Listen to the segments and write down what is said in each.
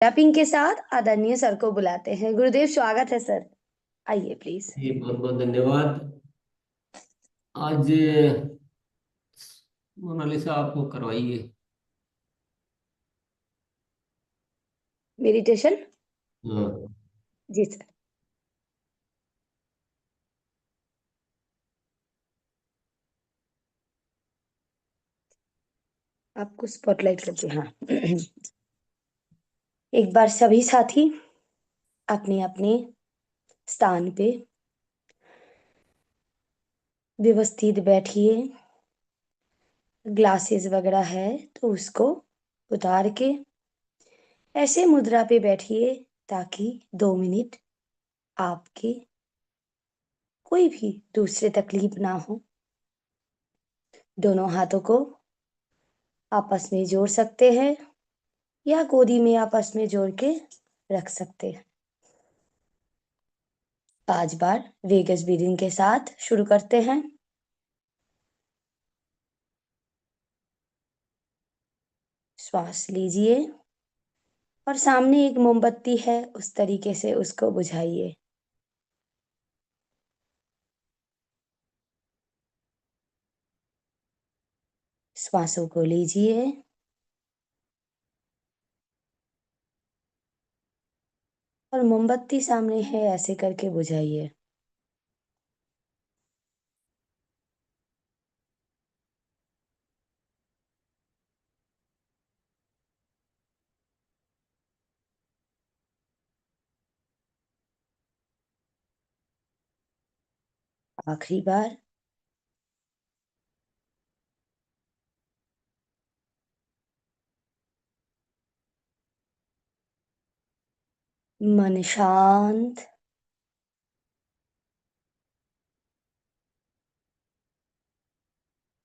Wrapping के साथ आदरणीय सर को बुलाते हैं। गुरुदेव, स्वागत है सर। आइए प्लीज। जी बहुत बहुत धन्यवाद। आज मोनालिसा आपको करवाइए। मेडिटेशन। हाँ। जी सर। आपको स्पॉटलाइट करते हैं। हाँ। एक बार सभी साथी अपने अपने स्थान पे व्यवस्थित बैठिए। ग्लासेस वगैरह है तो उसको उतार के ऐसे मुद्रा पे बैठिए ताकि 2 मिनट आपके कोई भी दूसरे तकलीफ ना हो। दोनों हाथों को आपस में जोड़ सकते हैं या गोदी में आपस में जोड़ के रख सकते हैं। 5 बार वेगस ब्रीदिंग के साथ शुरू करते हैं। श्वास लीजिए और सामने एक मोमबत्ती है, उस तरीके से उसको बुझाइए। श्वासों को लीजिए और मोमबत्ती सामने है ऐसे करके बुझाइए। आखिरी बार। मन शांत।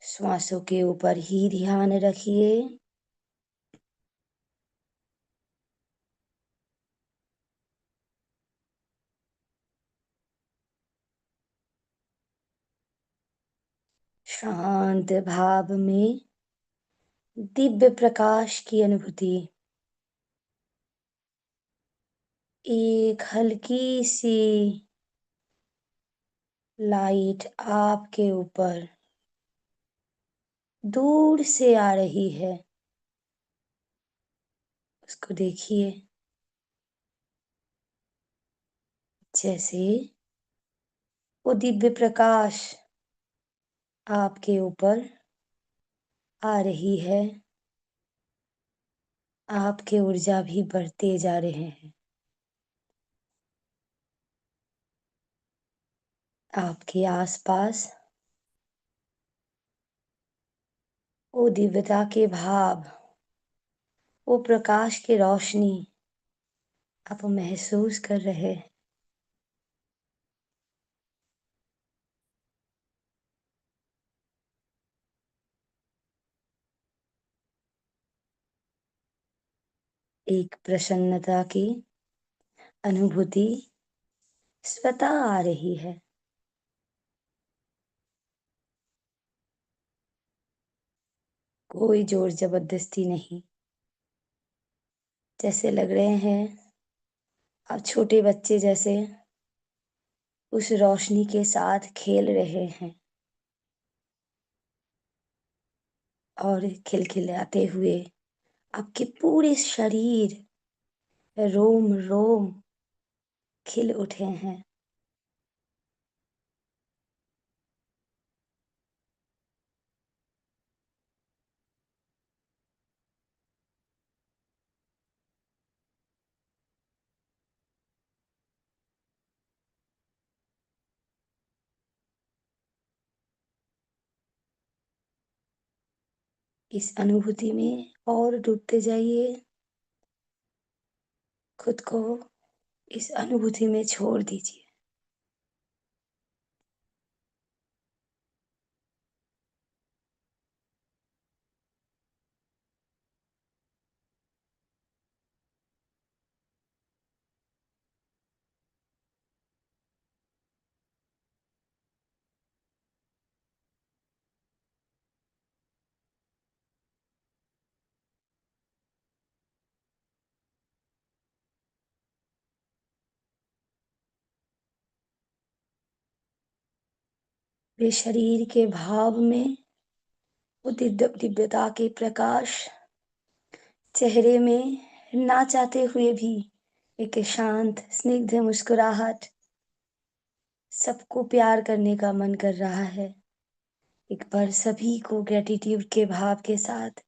श्वासों के ऊपर ही ध्यान रखिए। शांत भाव में दिव्य प्रकाश की अनुभूति। एक हल्की सी लाइट आपके ऊपर दूर से आ रही है, उसको देखिए। जैसे वो दिव्य प्रकाश आपके ऊपर आ रही है, आपके ऊर्जा भी बढ़ते जा रहे हैं। आपके आसपास वो दिव्यता के भाव, वो प्रकाश की रोशनी आप महसूस कर रहे हैं। एक प्रसन्नता की अनुभूति स्वतः आ रही है। कोई जोर जबरदस्ती नहीं। जैसे लग रहे हैं आप छोटे बच्चे जैसे उस रोशनी के साथ खेल रहे हैं और खिलखिलाते हुए आपके पूरे शरीर, रोम रोम खिल उठे हैं। इस अनुभूति में और डूबते जाइए। खुद को इस अनुभूति में छोड़ दीजिए। पूरे शरीर के भाव में वो दिव्यता के प्रकाश, चेहरे में ना चाहते हुए भी एक शांत स्निग्ध मुस्कुराहट, सबको प्यार करने का मन कर रहा है। एक बार सभी को ग्रेटिट्यूड के भाव के साथ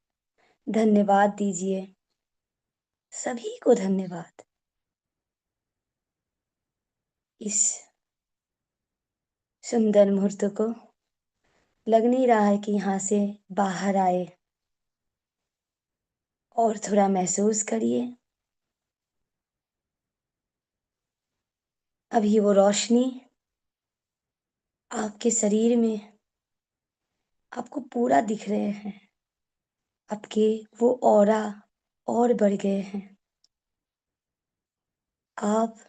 धन्यवाद दीजिए। सभी को धन्यवाद। इस सुंदर मुहूर्त को लग नहीं रहा है कि यहाँ से बाहर आए। और थोड़ा महसूस करिए। अभी वो रोशनी आपके शरीर में आपको पूरा दिख रहे हैं। आपके वो ऑरा और बढ़ गए हैं। आप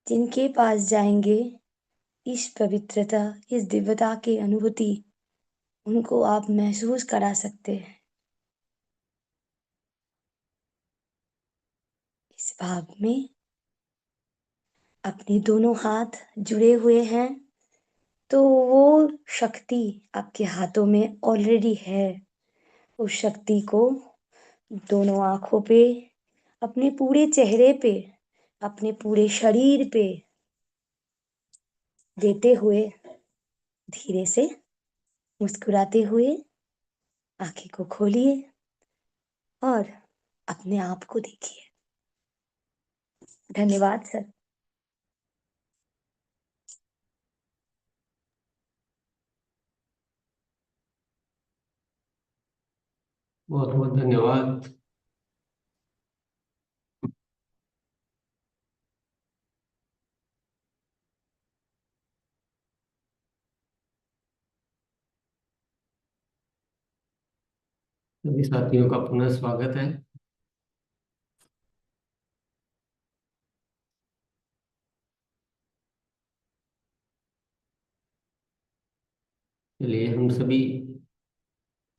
जिनके पास जाएंगे, इस पवित्रता, इस दिव्यता की अनुभूति उनको आप महसूस करा सकते हैं। इस भाव में अपने दोनों हाथ जुड़े हुए हैं, तो वो शक्ति आपके हाथों में ऑलरेडी है। उस शक्ति को दोनों आंखों पे, अपने पूरे चेहरे पे, अपने पूरे शरीर पे देते हुए धीरे से मुस्कुराते हुए आंखें को खोलिए और अपने आप को देखिए। धन्यवाद सर। बहुत बहुत धन्यवाद। सभी साथियों का पुनः स्वागत है। चलिए, हम सभी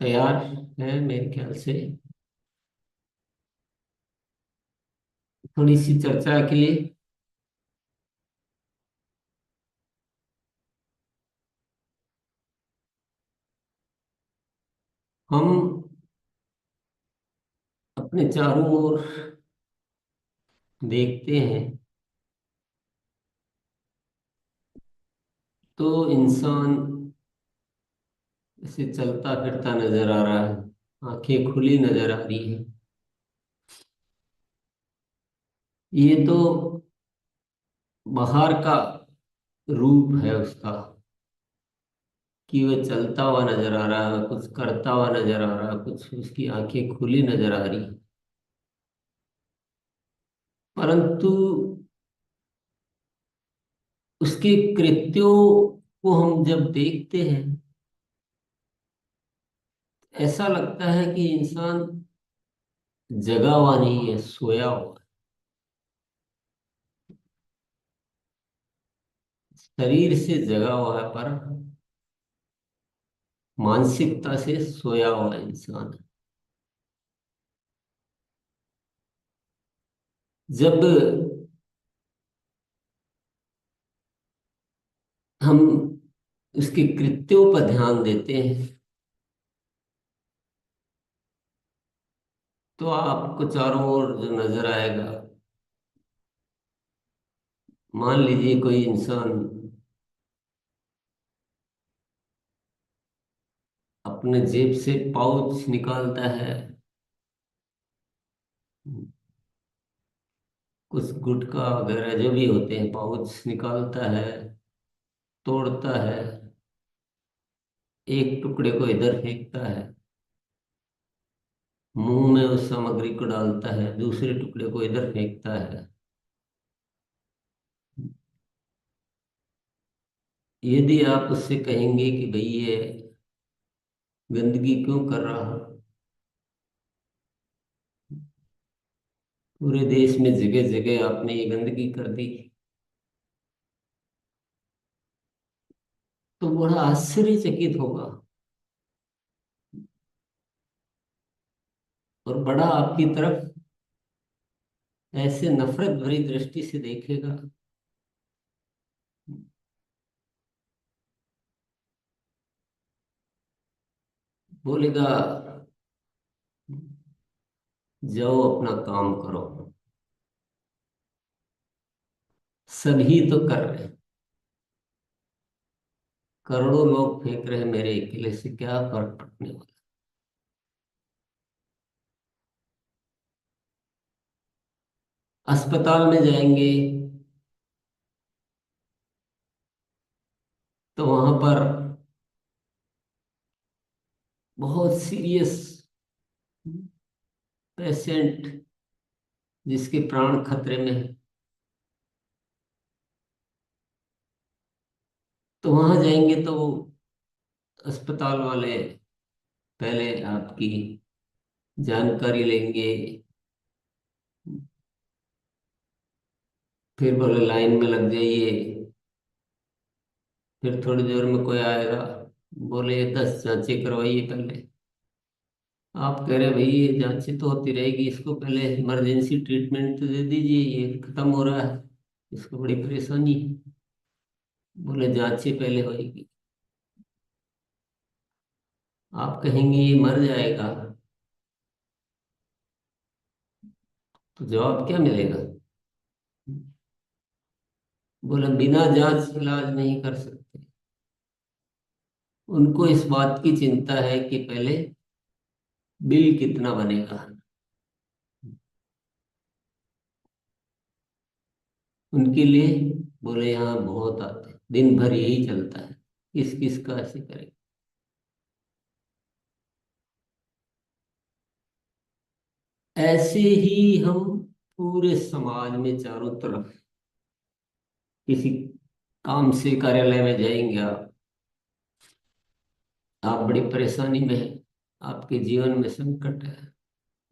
तैयार हैं मेरे ख्याल से थोड़ी सी चर्चा के लिए। हम अपने चारों ओर देखते हैं तो इंसान ऐसे चलता फिरता नजर आ रहा है, आंखें खुली नजर आ रही है। ये तो बाहर का रूप है उसका, कि वह चलता हुआ नजर आ रहा है, कुछ करता हुआ नजर आ रहा है, कुछ उसकी आंखें खुली नजर आ रही है। परंतु उसके कृत्यों को हम जब देखते हैं, ऐसा लगता है कि इंसान जगा हुआ नहीं है, सोया हुआ है। शरीर से जगा हुआ है पर मानसिकता से सोया हुआ इंसान है। जब हम उसके कृत्यों पर ध्यान देते हैं तो आपको चारों ओर जो नजर आएगा, मान लीजिए कोई इंसान अपने जेब से पाउच निकालता है, कुछ गुटखा वगैरह जो भी होते हैं पाउच निकालता है, तोड़ता है, एक टुकड़े को इधर फेंकता है, मुंह में उस सामग्री को डालता है, दूसरे टुकड़े को इधर फेंकता है। यदि आप उससे कहेंगे कि भाई ये गंदगी क्यों कर रहा हो, पूरे देश में जगह जगह आपने ये गंदगी कर दी, तो बड़ा आश्चर्यचकित होगा और बड़ा आपकी तरफ ऐसे नफरत भरी दृष्टि से देखेगा। बोलेगा जाओ अपना काम करो, सभी तो कर रहे हैं, करोड़ों लोग फेंक रहे हैं, मेरे अकेले से क्या फर्क पड़ने वाला। अस्पताल में जाएंगे तो वहां पर बहुत सीरियस पेशेंट जिसके प्राण खतरे में है, तो वहां जाएंगे तो अस्पताल वाले पहले आपकी जानकारी लेंगे, फिर बोले लाइन में लग जाइए, फिर थोड़ी देर में कोई आएगा, बोले 10 जांचें करवाइए पहले। आप कह रहे भाई ये जांचें तो होती रहेगी, इसको पहले इमरजेंसी ट्रीटमेंट तो दे दीजिए, ये खत्म हो रहा है, इसको बड़ी परेशानी है। बोले जांचें पहले होएगी। आप कहेंगे ये मर जाएगा, तो जवाब क्या मिलेगा? बोले बिना जांच इलाज नहीं कर सकते। उनको इस बात की चिंता है कि पहले बिल कितना बनेगा। उनके लिए बोले यहाँ बहुत आते हैं, दिन भर यही चलता है, किस किस का ऐसे करें। ऐसे ही हम पूरे समाज में चारों तरफ किसी काम से कार्यालय में जाएंगे आप बड़ी परेशानी में हैं, आपके जीवन में संकट है,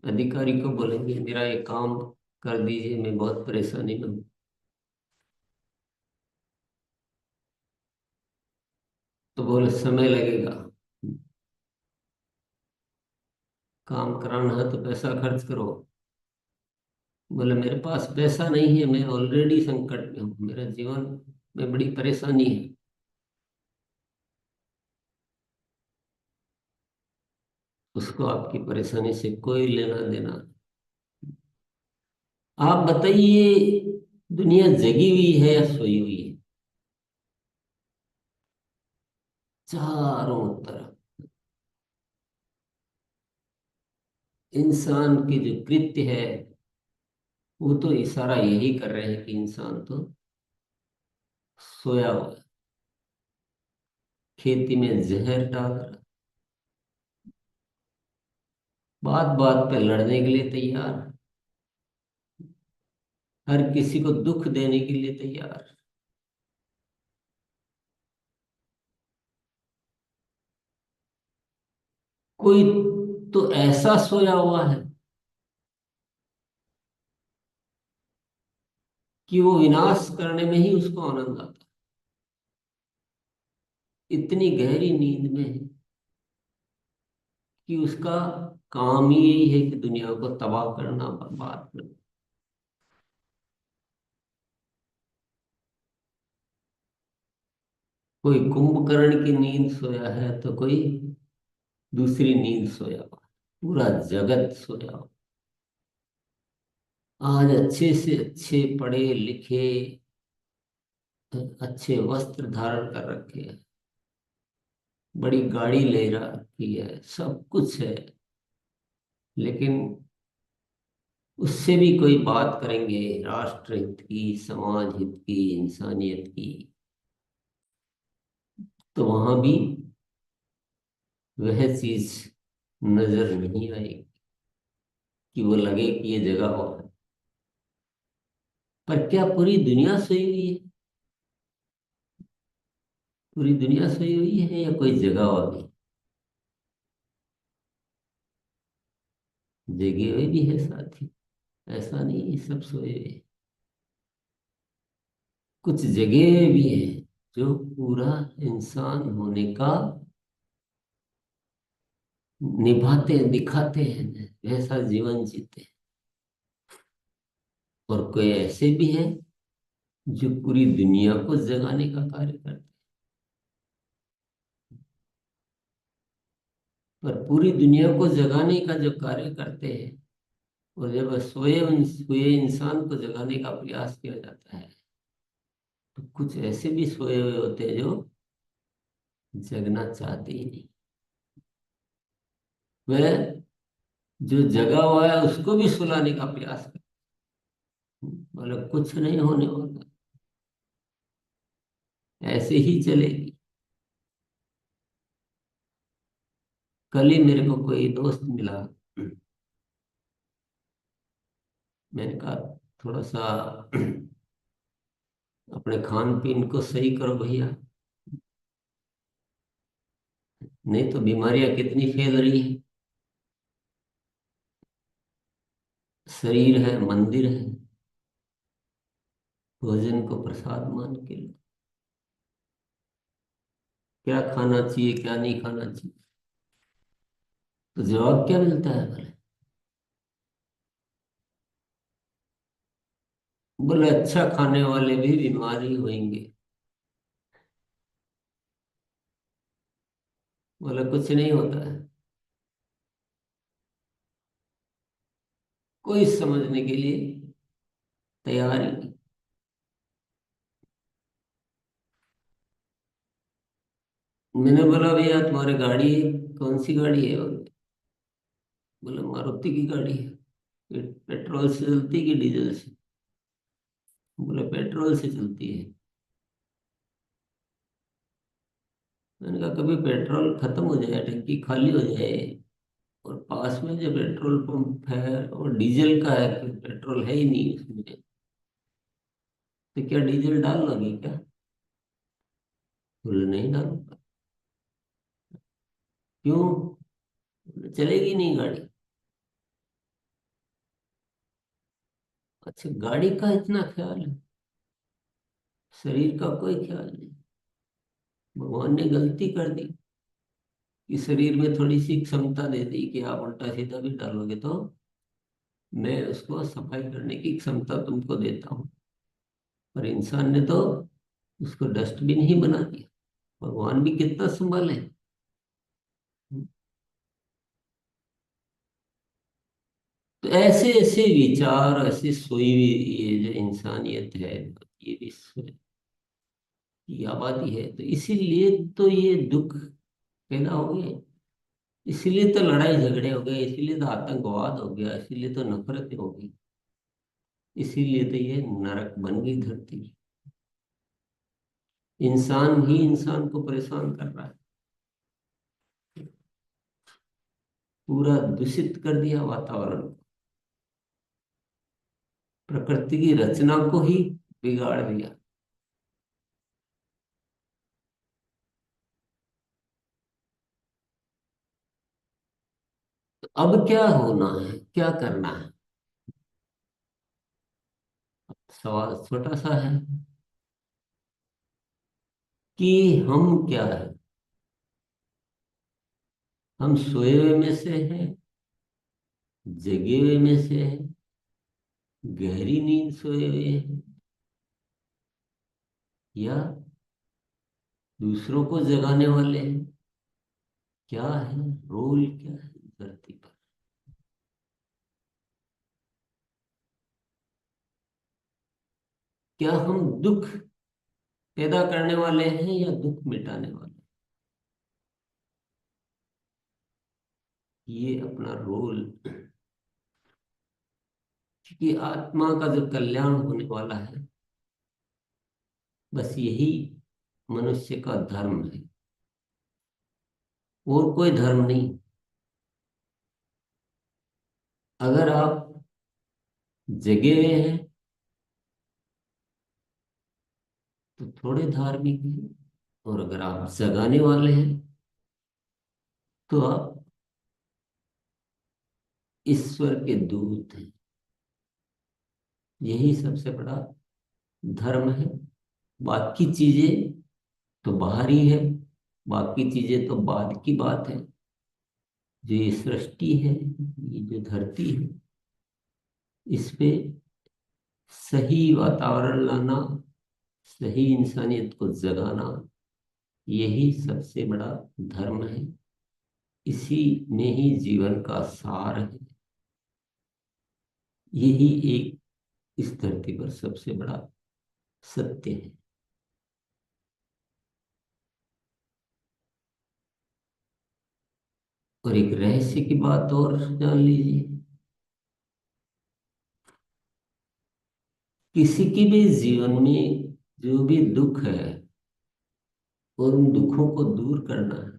अधिकारी को बोलेंगे मेरा ये काम कर दीजिए, मैं बहुत परेशानी में हूँ। तो बोले समय लगेगा, काम कराना है तो पैसा खर्च करो। बोले मेरे पास पैसा नहीं है, मैं ऑलरेडी संकट में हूँ, मेरा जीवन में बड़ी परेशानी है। उसको आपकी परेशानी से कोई लेना देना नहीं। आप बताइए, दुनिया जगी हुई है या सोई हुई है? चारों तरफ इंसान के जो कृत्य है वो तो इशारा यही कर रहे हैं कि इंसान तो सोया हुआ है, खेती में जहर डाल रहा है, बात बात पे लड़ने के लिए तैयार, हर किसी को दुख देने के लिए तैयार। कोई तो ऐसा सोया हुआ है कि वो विनाश करने में ही उसको आनंद आता है, इतनी गहरी नींद में है कि उसका काम ही यही है कि दुनिया को तबाह करना, बर्बाद करना। कोई कुंभकर्ण की नींद सोया है तो कोई दूसरी नींद सोया हुआ है, पूरा जगत सोया हुआ। आज अच्छे से अच्छे पढ़े लिखे, अच्छे वस्त्र धारण कर रखे हैं, बड़ी गाड़ी ले रखी है, सब कुछ है, लेकिन उससे भी कोई बात करेंगे राष्ट्र हित की, समाज हित की, इंसानियत की, तो वहां भी वह चीज नजर नहीं आएगी कि वो लगे कि ये जगह हो। पर क्या पूरी दुनिया सोई हुई है? पूरी दुनिया सोई हुई है या कोई जगह वाली? जगे हुए भी है साथी, ऐसा नहीं है सब सोए हुए हैं। कुछ जगह हुए भी है जो पूरा इंसान होने का निभाते हैं, दिखाते हैं, वैसा जीवन जीते हैं। और कोई ऐसे भी हैं जो पूरी दुनिया को जगाने का कार्य करते पर पूरी दुनिया को जगाने का जो कार्य करते हैं, और जब सोए हुए इंसान को जगाने का प्रयास किया जाता है, तो कुछ ऐसे भी सोए हुए होते हैं जो जगना चाहते ही नहीं। वह जो जगा हुआ है उसको भी सुलाने का प्रयास करते हैं। मतलब कुछ नहीं होने वाला, ऐसे ही चलेगी। कल ही मेरे को कोई दोस्त मिला। मैंने कहा थोड़ा सा अपने खान पीन को सही करो भैया, नहीं तो बीमारियां कितनी फैल रही है। शरीर है मंदिर है, भोजन को प्रसाद मान के लो। क्या खाना चाहिए क्या नहीं खाना चाहिए, तो जवाब क्या मिलता है भले? बोले अच्छा खाने वाले भी बीमारी होंगे। बोले कुछ नहीं होता है, कोई समझने के लिए तैयार ही नहीं। मैंने बोला भैया तुम्हारी गाड़ी कौन सी गाड़ी है? बोले मारुति की गाड़ी है। पेट्रोल से चलती कि डीजल से? बोले पेट्रोल से चलती है। मैंने कहा कभी पेट्रोल खत्म हो जाए, टंकी खाली हो जाए, और पास में जो पेट्रोल पंप है और डीजल का है, फिर पेट्रोल है ही नहीं उसमें, तो क्या डीजल डाल लोगे क्या? बोले नहीं डालूंगा। क्यों? बोले, चलेगी नहीं गाड़ी। अच्छा गाड़ी का इतना ख्याल है, शरीर का कोई ख्याल नहीं। भगवान ने गलती कर दी कि शरीर में थोड़ी सी क्षमता दे दी कि आप उल्टा सीधा भी डालोगे तो मैं उसको सफाई करने की क्षमता तुमको देता हूँ। पर इंसान ने तो उसको डस्टबिन ही बना दिया। भगवान भी कितना संभाले। तो ऐसे ऐसे विचार, ऐसे सोई हुई ये जो इंसानियत है, ये विश्व की आबादी है, तो इसीलिए तो ये दुख पैदा हो गए। इसीलिए तो लड़ाई झगड़े हो गए, इसीलिए तो आतंकवाद हो गया, इसीलिए तो नफरतें हो गई, इसीलिए तो ये नरक बन गई धरती। इंसान ही इंसान को परेशान कर रहा है, पूरा दूषित कर दिया वातावरण को, प्रकृति की रचना को ही बिगाड़ दिया। तो अब क्या होना है, क्या करना है? सवाल छोटा सा है कि हम क्या है? हम सोए हुए में से हैं, जगे हुए में से हैं, गहरी नींद सोए हुए हैं, या दूसरों को जगाने वाले हैं? क्या है रोल, क्या है धरती पर? क्या हम दुख पैदा करने वाले हैं या दुख मिटाने वाले? ये अपना रोल, क्योंकि आत्मा का जो कल्याण होने वाला है, बस यही मनुष्य का धर्म है, और कोई धर्म नहीं। अगर आप जगे हुए हैं तो थोड़े धार्मिक हैं, और अगर आप जगाने वाले हैं तो आप ईश्वर के दूत हैं। यही सबसे बड़ा धर्म है। बाकी चीजें तो बाहरी है, बाकी चीजें तो बाद की बात है। जो ये सृष्टि है, ये जो धरती है, इस पे सही वातावरण लाना, सही इंसानियत को जगाना, यही सबसे बड़ा धर्म है। इसी में ही जीवन का सार है। यही एक इस धरती पर सबसे बड़ा सत्य है। और एक रहस्य की बात और जान लीजिए, किसी की भी जीवन में जो भी दुख है और उन दुखों को दूर करना है,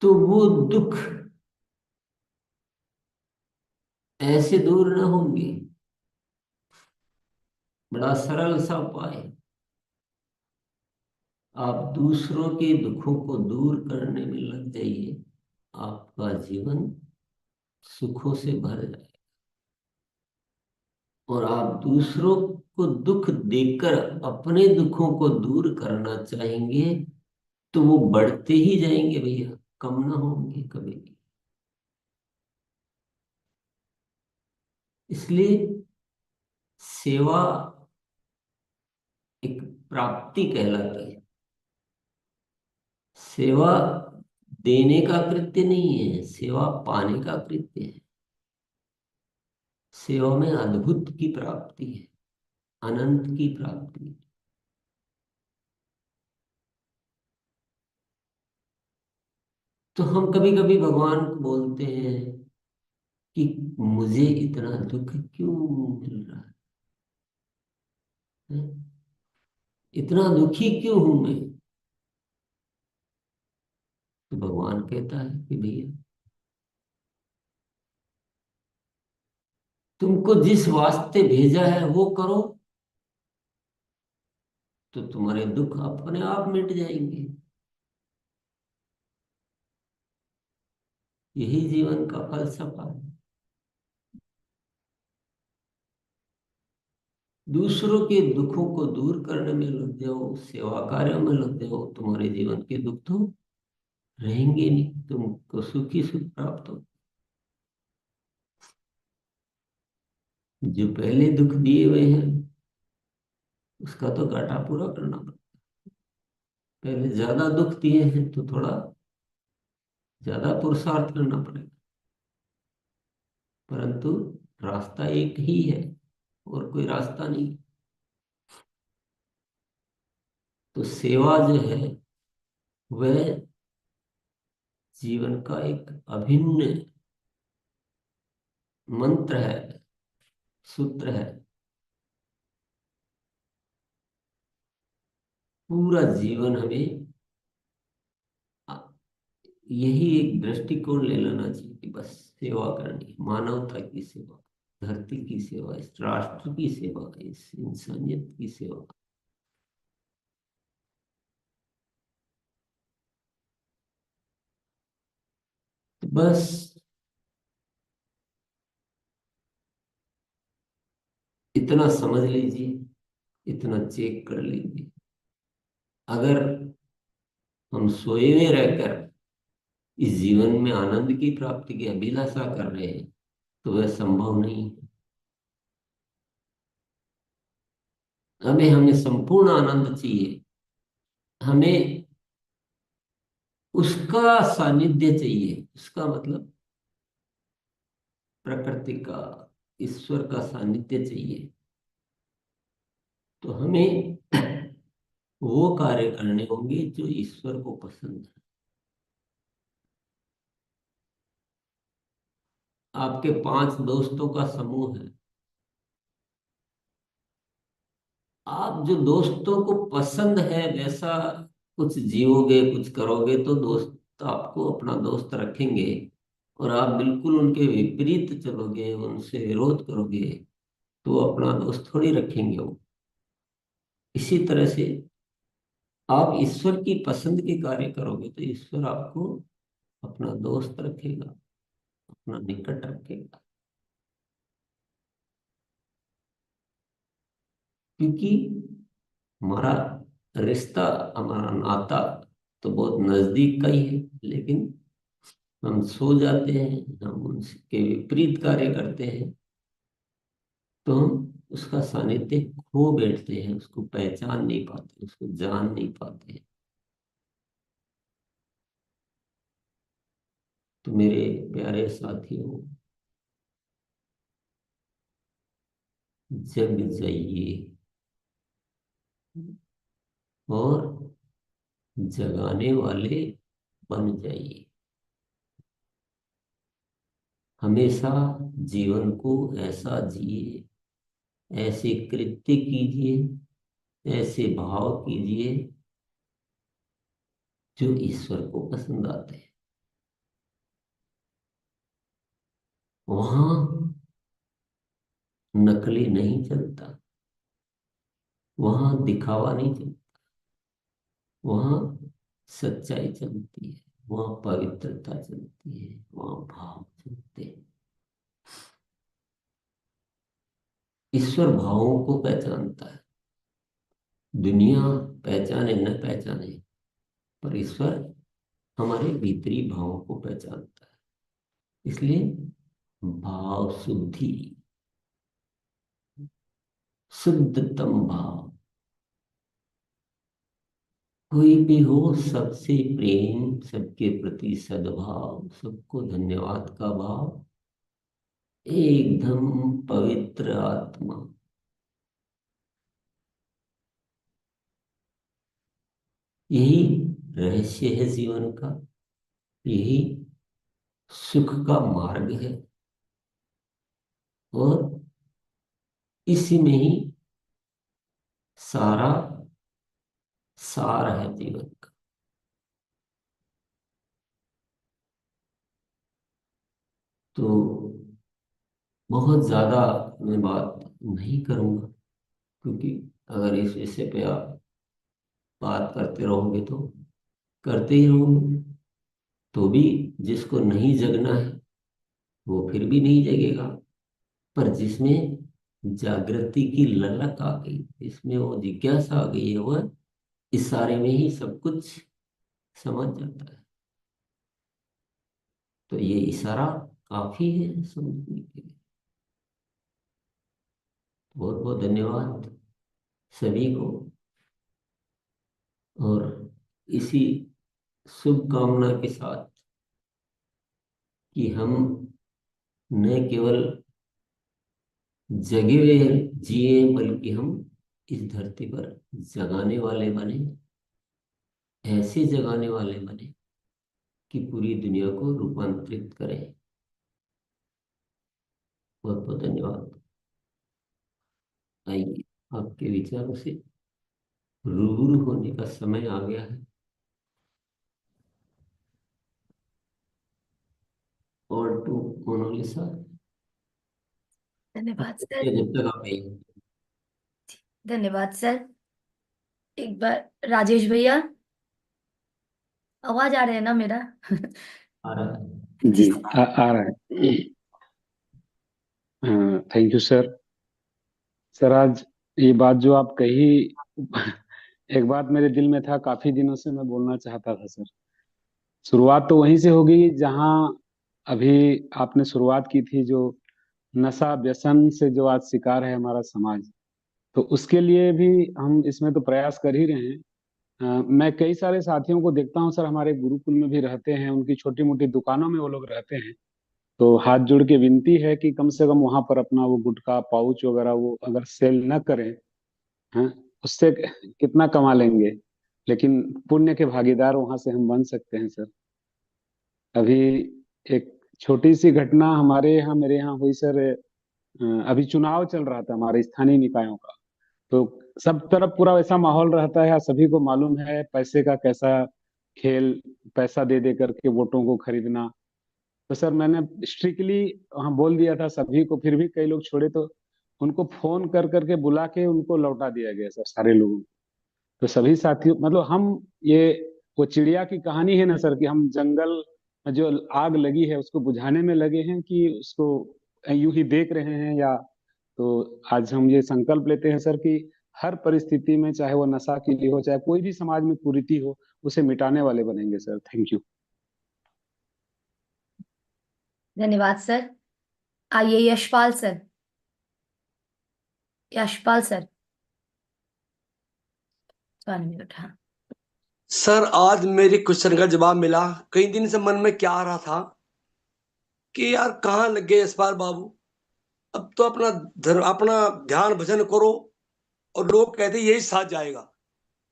तो वो दुख ऐसे दूर ना होंगे। बड़ा सरल सा उपाय, आप दूसरों के दुखों को दूर करने में लग जाइए, आपका जीवन सुखों से भर जाए। और आप दूसरों को दुख देकर अपने दुखों को दूर करना चाहेंगे, तो वो बढ़ते ही जाएंगे भैया, कम ना होंगे कभी भी। इसलिए सेवा एक प्राप्ति कहलाती है। सेवा देने का कृत्य नहीं है, सेवा पाने का कृत्य है। सेवा में अद्भुत की प्राप्ति है, अनंत की प्राप्ति है। तो हम कभी कभी भगवान को बोलते हैं कि मुझे इतना दुख क्यों मिल रहा है, इतना दुखी क्यों हूं मैं। तो भगवान कहता है कि भैया, तुमको जिस वास्ते भेजा है वो करो, तो तुम्हारे दुख अपने आप मिट जाएंगे। यही जीवन का फलसफा है। दूसरों के दुखों को दूर करने में लग जाओ, सेवा कार्यों में लग जाओ, तुम्हारे जीवन के दुख तो रहेंगे नहीं, तुमको सुखी सुख प्राप्त हो। जो पहले दुख दिए हुए हैं उसका तो घाटा पूरा करना पड़ता। पहले ज्यादा दुख दिए हैं तो थोड़ा ज्यादा पुरुषार्थ करना पड़ेगा, परंतु रास्ता एक ही है और कोई रास्ता नहीं। तो सेवा जो है वह जीवन का एक अभिन्न मंत्र है, सूत्र है। पूरा जीवन हमें अ, यही एक दृष्टिकोण ले लेना चाहिए कि बस सेवा करनी, मानवता की सेवा, धरती की सेवा, इस राष्ट्र की सेवा, इस इंसानियत की सेवा। तो बस इतना समझ लीजिए, इतना चेक कर लीजिए। अगर हम सोए हुए रहकर इस जीवन में आनंद की प्राप्ति की अभिलाषा कर रहे हैं, तो वह संभव नहीं है। हमें हमें संपूर्ण आनंद चाहिए, हमें उसका सानिध्य चाहिए। उसका मतलब प्रकृति का, ईश्वर का सानिध्य चाहिए। तो हमें वो कार्य करने होंगे जो ईश्वर को पसंद है। आपके 5 दोस्तों का समूह है, आप जो दोस्तों को पसंद है वैसा कुछ जियोगे, कुछ करोगे, तो दोस्त आपको अपना दोस्त रखेंगे। और आप बिल्कुल उनके विपरीत चलोगे, उनसे विरोध करोगे, तो वो अपना दोस्त थोड़ी रखेंगे वो। इसी तरह से आप ईश्वर की पसंद के कार्य करोगे तो ईश्वर आपको अपना दोस्त रखेगा, अपना निकट रखेगा। क्योंकि हमारा रिश्ता, हमारा नाता तो बहुत नजदीक का ही है, लेकिन हम सो जाते हैं, हम उनके विपरीत कार्य करते हैं, तो हम उसका सानिध्य खो बैठते हैं, उसको पहचान नहीं पाते, उसको जान नहीं पाते। तो मेरे प्यारे साथियों, जग जाइए और जगाने वाले बन जाइए। हमेशा जीवन को ऐसा जिए, ऐसे कृत्य कीजिए, ऐसे भाव कीजिए जो ईश्वर को पसंद आते हैं। वहां नकली नहीं चलता, वहां दिखावा नहीं चलता, वहां सच्चाई चलती है, वहां पवित्रता चलती है, वहां भाव चलते हैं। ईश्वर भावों को पहचानता है। दुनिया पहचाने न पहचाने, पर ईश्वर हमारे भीतरी भावों को पहचानता है। इसलिए भाव शुद्धि, शुद्धतम भाव, कोई भी हो सबसे प्रेम, सबके प्रति सद्भाव, सबको धन्यवाद का भाव, एकदम पवित्र आत्मा। यही रहस्य है जीवन का, यही सुख का मार्ग है, और इसी में ही सारा सार है जीवन का। तो बहुत ज्यादा मैं बात नहीं करूंगा, क्योंकि अगर इस विषय पे आप बात करते रहोगे तो करते ही रहोगे, तो भी जिसको नहीं जगना है वो फिर भी नहीं जगेगा। पर जिसमें जागृति की ललक आ गई, जिसमें वो जिज्ञासा आ गई है, वह इशारे में ही सब कुछ समझ जाता है। तो ये इशारा काफी है समझने के लिए। बहुत बहुत धन्यवाद सभी को, और इसी शुभकामना के साथ कि हम न केवल जगे हुए जिए, बल्कि हम इस धरती पर जगाने वाले बने, ऐसे जगाने वाले बने कि पूरी दुनिया को रूपांतरित करें। बहुत बहुत धन्यवाद। आइए, आपके विचारों से रूबरू होने का समय आ गया है। और टू मोनालिसा, धन्यवाद सर। जब तक आप आइए। धन्यवाद सर। एक बार राजेश भैया, आवाज आ रहा है ना मेरा? आ रहा है। जी जी आ रहा है। Thank you sir. सर आज ये बात जो आप कही, एक बात मेरे दिल में था, काफी दिनों से मैं बोलना चाहता था सर। शुरुआत तो वहीं से होगी जहां अभी आपने शुरुआत की थी, जो नशा व्यसन से जो आज शिकार है हमारा समाज। तो उसके लिए भी हम इसमें तो प्रयास कर ही रहे हैं। मैं कई सारे साथियों को देखता हूँ सर, हमारे गुरुकुल में भी रहते हैं, उनकी छोटी मोटी दुकानों में वो लोग रहते हैं। तो हाथ जोड़ के विनती है कि कम से कम वहां पर अपना वो गुटखा पाउच वगैरह वो अगर सेल न करें, हैं, उससे कितना कमा लेंगे, लेकिन पुण्य के भागीदार वहां से हम बन सकते हैं सर। अभी एक छोटी सी घटना हमारे यहाँ मेरे यहाँ हुई सर। अभी चुनाव चल रहा था हमारे स्थानीय निकायों का। तो सब तरफ पूरा वैसा माहौल रहता है, सभी को मालूम है पैसे का कैसा खेल, पैसा दे दे करके वोटों को खरीदना। तो सर मैंने स्ट्रिक्टली वहाँ बोल दिया था सभी को, फिर भी कई लोग छोड़े, तो उनको फोन कर करके बुला के उनको लौटा दिया गया सर, सारे लोगों को। तो सभी साथियों, मतलब हम ये वो चिड़िया की कहानी है ना सर, कि हम जंगल में जो आग लगी है उसको बुझाने में लगे हैं कि उसको यूं ही देख रहे हैं, या तो आज हम ये संकल्प लेते हैं सर कि हर परिस्थिति में, चाहे वो नशा के लिए हो, चाहे कोई भी समाज में कुरीति हो, उसे मिटाने वाले बनेंगे सर। Thank you. धन्यवाद सर। आइए Yashpal sir. Yashpal sir, 1 minute. हाँ सर आज मेरे क्वेश्चन का जवाब मिला। कई दिन से मन में क्या आ रहा था कि यार कहाँ लग गए यशपाल बाबू, अब तो अपना ध्यान भजन करो, और लोग कहते यही साथ जाएगा।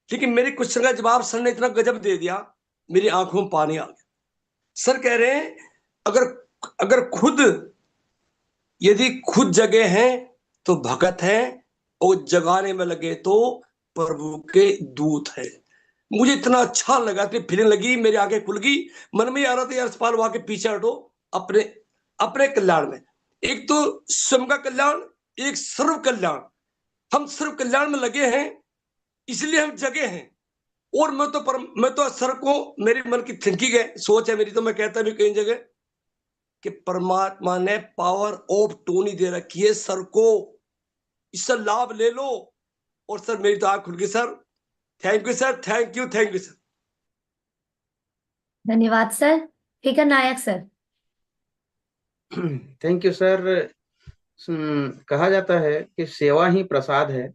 लेकिन मेरे क्वेश्चन का जवाब सर ने इतना गजब दे दिया, मेरी आंखों में पानी आ गया। सर कह रहे हैं अगर अगर यदि खुद जगे हैं तो भगत हैं, और जगाने में लगे तो प्रभु के दूत है। मुझे इतना अच्छा लगा, इतनी फीलिंग लगी, मेरी आंखें खुल गई। मन में आ रहा था यार यशपाल वहां के पीछे हटो, अपने अपने कल्याण में। एक तो स्वयं का कल्याण, एक सर्व कल्याण। हम सर्व कल्याण में लगे हैं, इसलिए हम जगे हैं। और मैं तो सर को, मेरे मन की थिंकिंग है, सोच है मेरी, तो मैं कहता भी कई जगह कि परमात्मा ने पावर ऑफ टोनी दे रखी है सर को, इससे लाभ ले लो। और सर मेरी तो आंख खुल गई sir. Thank you sir, thank you sir. धन्यवाद सर। फिकर नायक सर। Thank you sir. कहा जाता है कि सेवा ही प्रसाद है।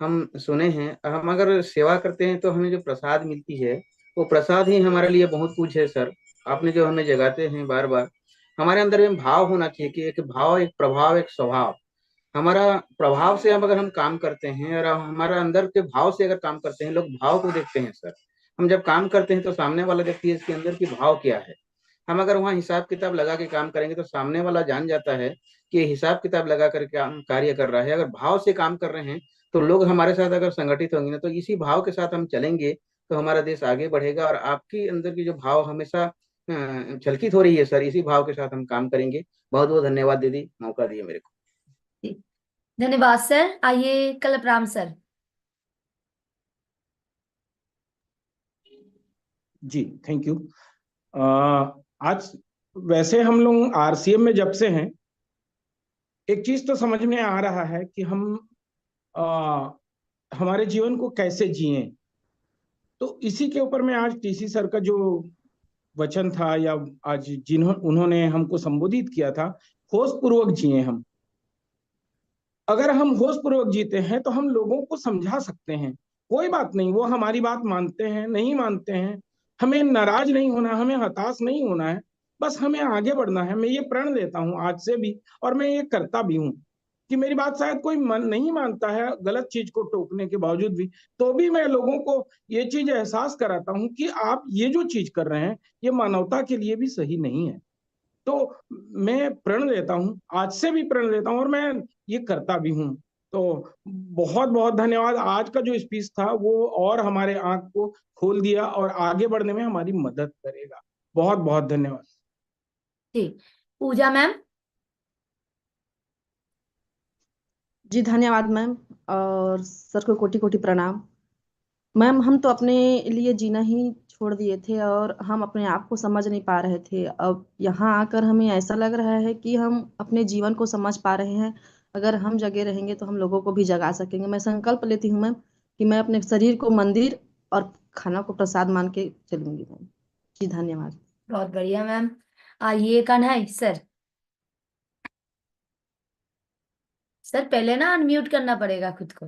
हम सुने हैं, हम अगर सेवा करते हैं तो हमें जो प्रसाद मिलती है वो प्रसाद ही हमारे लिए बहुत कुछ है सर। आपने जो हमें जगाते हैं बार बार, हमारे अंदर में भाव होना चाहिए कि एक भाव, एक प्रभाव, एक स्वभाव। हमारा प्रभाव से हम अगर हम काम करते हैं और हमारा अंदर के भाव से अगर काम करते हैं, लोग भाव को देखते हैं सर। हम जब काम करते हैं तो सामने वाला देखती है इसके अंदर की भाव क्या है। हम अगर वहाँ हिसाब किताब लगा के काम करेंगे तो सामने वाला जान जाता है कि हिसाब किताब लगा कर काम कार्य कर रहा है। अगर भाव से काम कर रहे हैं तो लोग हमारे साथ अगर संगठित होंगे ना, तो इसी भाव के साथ हम चलेंगे तो हमारा देश आगे बढ़ेगा। और आपकी अंदर की जो भाव हमेशा झलकित हो रही है सर, इसी भाव के साथ हम काम करेंगे। बहुत बहुत धन्यवाद दीदी, मौका दिए मेरे को। धन्यवाद सर। आइए कल्पराम सर। जी थैंक यू। आज वैसे हम लोग आरसीएम में जब से हैं, एक चीज तो समझ में आ रहा है कि हम आ, हमारे जीवन को कैसे जिए। तो इसी के ऊपर मैं आज टीसी सर का जो वचन था, या आज उन्होंने हमको संबोधित किया था, होश पूर्वक जिए हम। अगर हम होश पूर्वक जीते हैं तो हम लोगों को समझा सकते हैं। कोई बात नहीं, वो हमारी बात मानते हैं नहीं मानते हैं, हमें नाराज नहीं होना, हमें हताश नहीं होना है, बस हमें आगे बढ़ना है। मैं ये प्रण लेता हूँ आज से भी, और मैं ये करता भी हूँ कि मेरी बात शायद कोई नहीं मानता है, गलत चीज को टोकने के बावजूद भी, तो भी मैं लोगों को ये चीज एहसास कराता हूँ कि आप ये जो चीज कर रहे हैं ये मानवता के लिए भी सही नहीं है। तो मैं प्रण लेता हूँ, आज से भी प्रण लेता हूँ, और मैं ये करता भी हूँ। तो बहुत बहुत धन्यवाद। आज का जो स्पीच था वो और हमारे आंख को खोल दिया और आगे बढ़ने में हमारी मदद करेगा। बहुत बहुत धन्यवाद। जी पूजा मैम। जी धन्यवाद मैम, और सर को कोटि कोटि प्रणाम। मैम हम तो अपने लिए जीना ही छोड़ दिए थे और हम अपने आप को समझ नहीं पा रहे थे। अब यहाँ आकर हमें ऐसा लग रहा है कि हम अपने जीवन को समझ पा रहे हैं। अगर हम जगे रहेंगे तो हम लोगों को भी जगा सकेंगे। मैं संकल्प लेती हूँ मैम कि मैं अपने शरीर को मंदिर और खाना को प्रसाद मान के चलूंगी मैम। जी धन्यवाद। बहुत बढ़िया मैम। आइए कन्हई सर। सर पहले ना अनम्यूट करना पड़ेगा खुद को।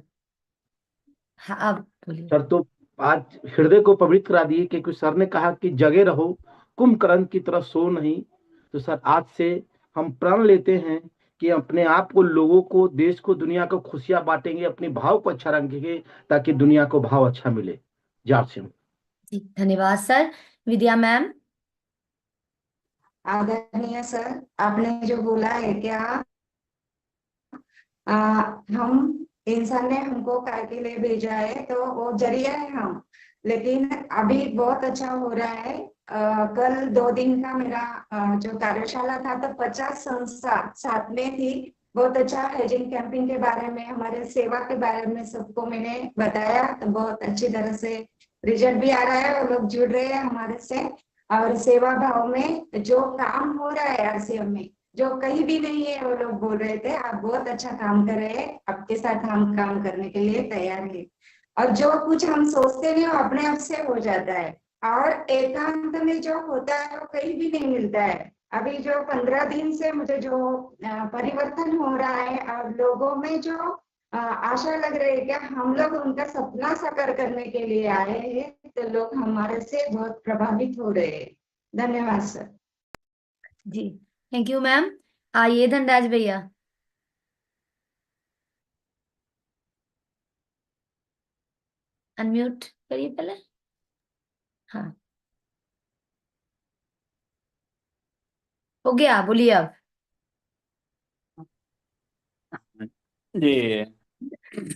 हाँ अब बोलिए। सर तो आज हृदय को पवित्र करा दिए, क्योंकि सर ने कहा कि जगे रहो, कुंभकर्ण की तरह सो नहीं। तो सर आज से हम प्रण लेते हैं कि अपने आप को, लोगों को, देश को, दुनिया को खुशियां बांटेंगे, अपने भाव को अच्छा रखेंगे ताकि दुनिया को भाव अच्छा मिले। जार सिंह। जी धन्यवाद सर। विद्या मैम। आदरणीय सर, आपने जो बोला है क्या, हम इंसान ने हमको काय के लिए भेजा है, तो वो जरिया है हम। लेकिन अभी बहुत अच्छा हो रहा है। कल 2 दिन का मेरा जो कार्यशाला था, तो 50 संस्था साथ में थी। बहुत अच्छा हाइजीन कैंपिंग के बारे में, हमारे सेवा के बारे में सबको मैंने बताया, तो बहुत अच्छी तरह से रिजल्ट भी आ रहा है और लोग जुड़ रहे हैं हमारे से। और सेवा भाव में जो काम हो रहा है आरसीएम में, जो कहीं भी नहीं है, वो लोग बोल रहे थे आप बहुत अच्छा काम कर रहे हैं, आपके साथ हम काम करने के लिए तैयार है। और जो कुछ हम सोचते नहीं वो अपने आप से हो जाता है, और एकांत में जो होता है वो कहीं भी नहीं मिलता है। अभी जो 15 दिन से मुझे जो परिवर्तन हो रहा है और लोगों में जो आशा लग रही है कि हम लोग उनका सपना साकार करने के लिए आए हैं, तो लोग हमारे से बहुत प्रभावित हो रहे हैं। धन्यवाद सर। जी थैंक यू मैम। आइए धनराज भैया। अनम्यूट करिए पहले। हाँ, हो गया, बोलिए अब। जी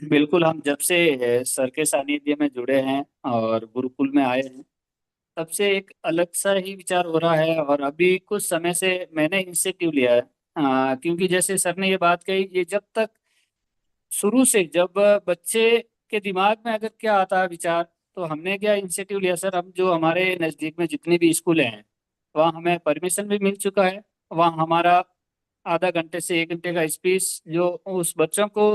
बिल्कुल। हम जब से सर के सानिध्य में जुड़े हैं और गुरुकुल में आए हैं, तब से एक अलग सा ही विचार हो रहा है। और अभी कुछ समय से मैंने इनिशिएटिव लिया है, क्योंकि जैसे सर ने ये बात कही, ये जब तक शुरू से जब बच्चे के दिमाग में अगर क्या आता है विचार, तो हमने क्या इनिशिएटिव लिया सर, हम जो हमारे नज़दीक में जितनी भी स्कूलें हैं वहाँ हमें परमिशन भी मिल चुका है। वहाँ हमारा आधा घंटे से 1 घंटे का स्पीच जो उस बच्चों को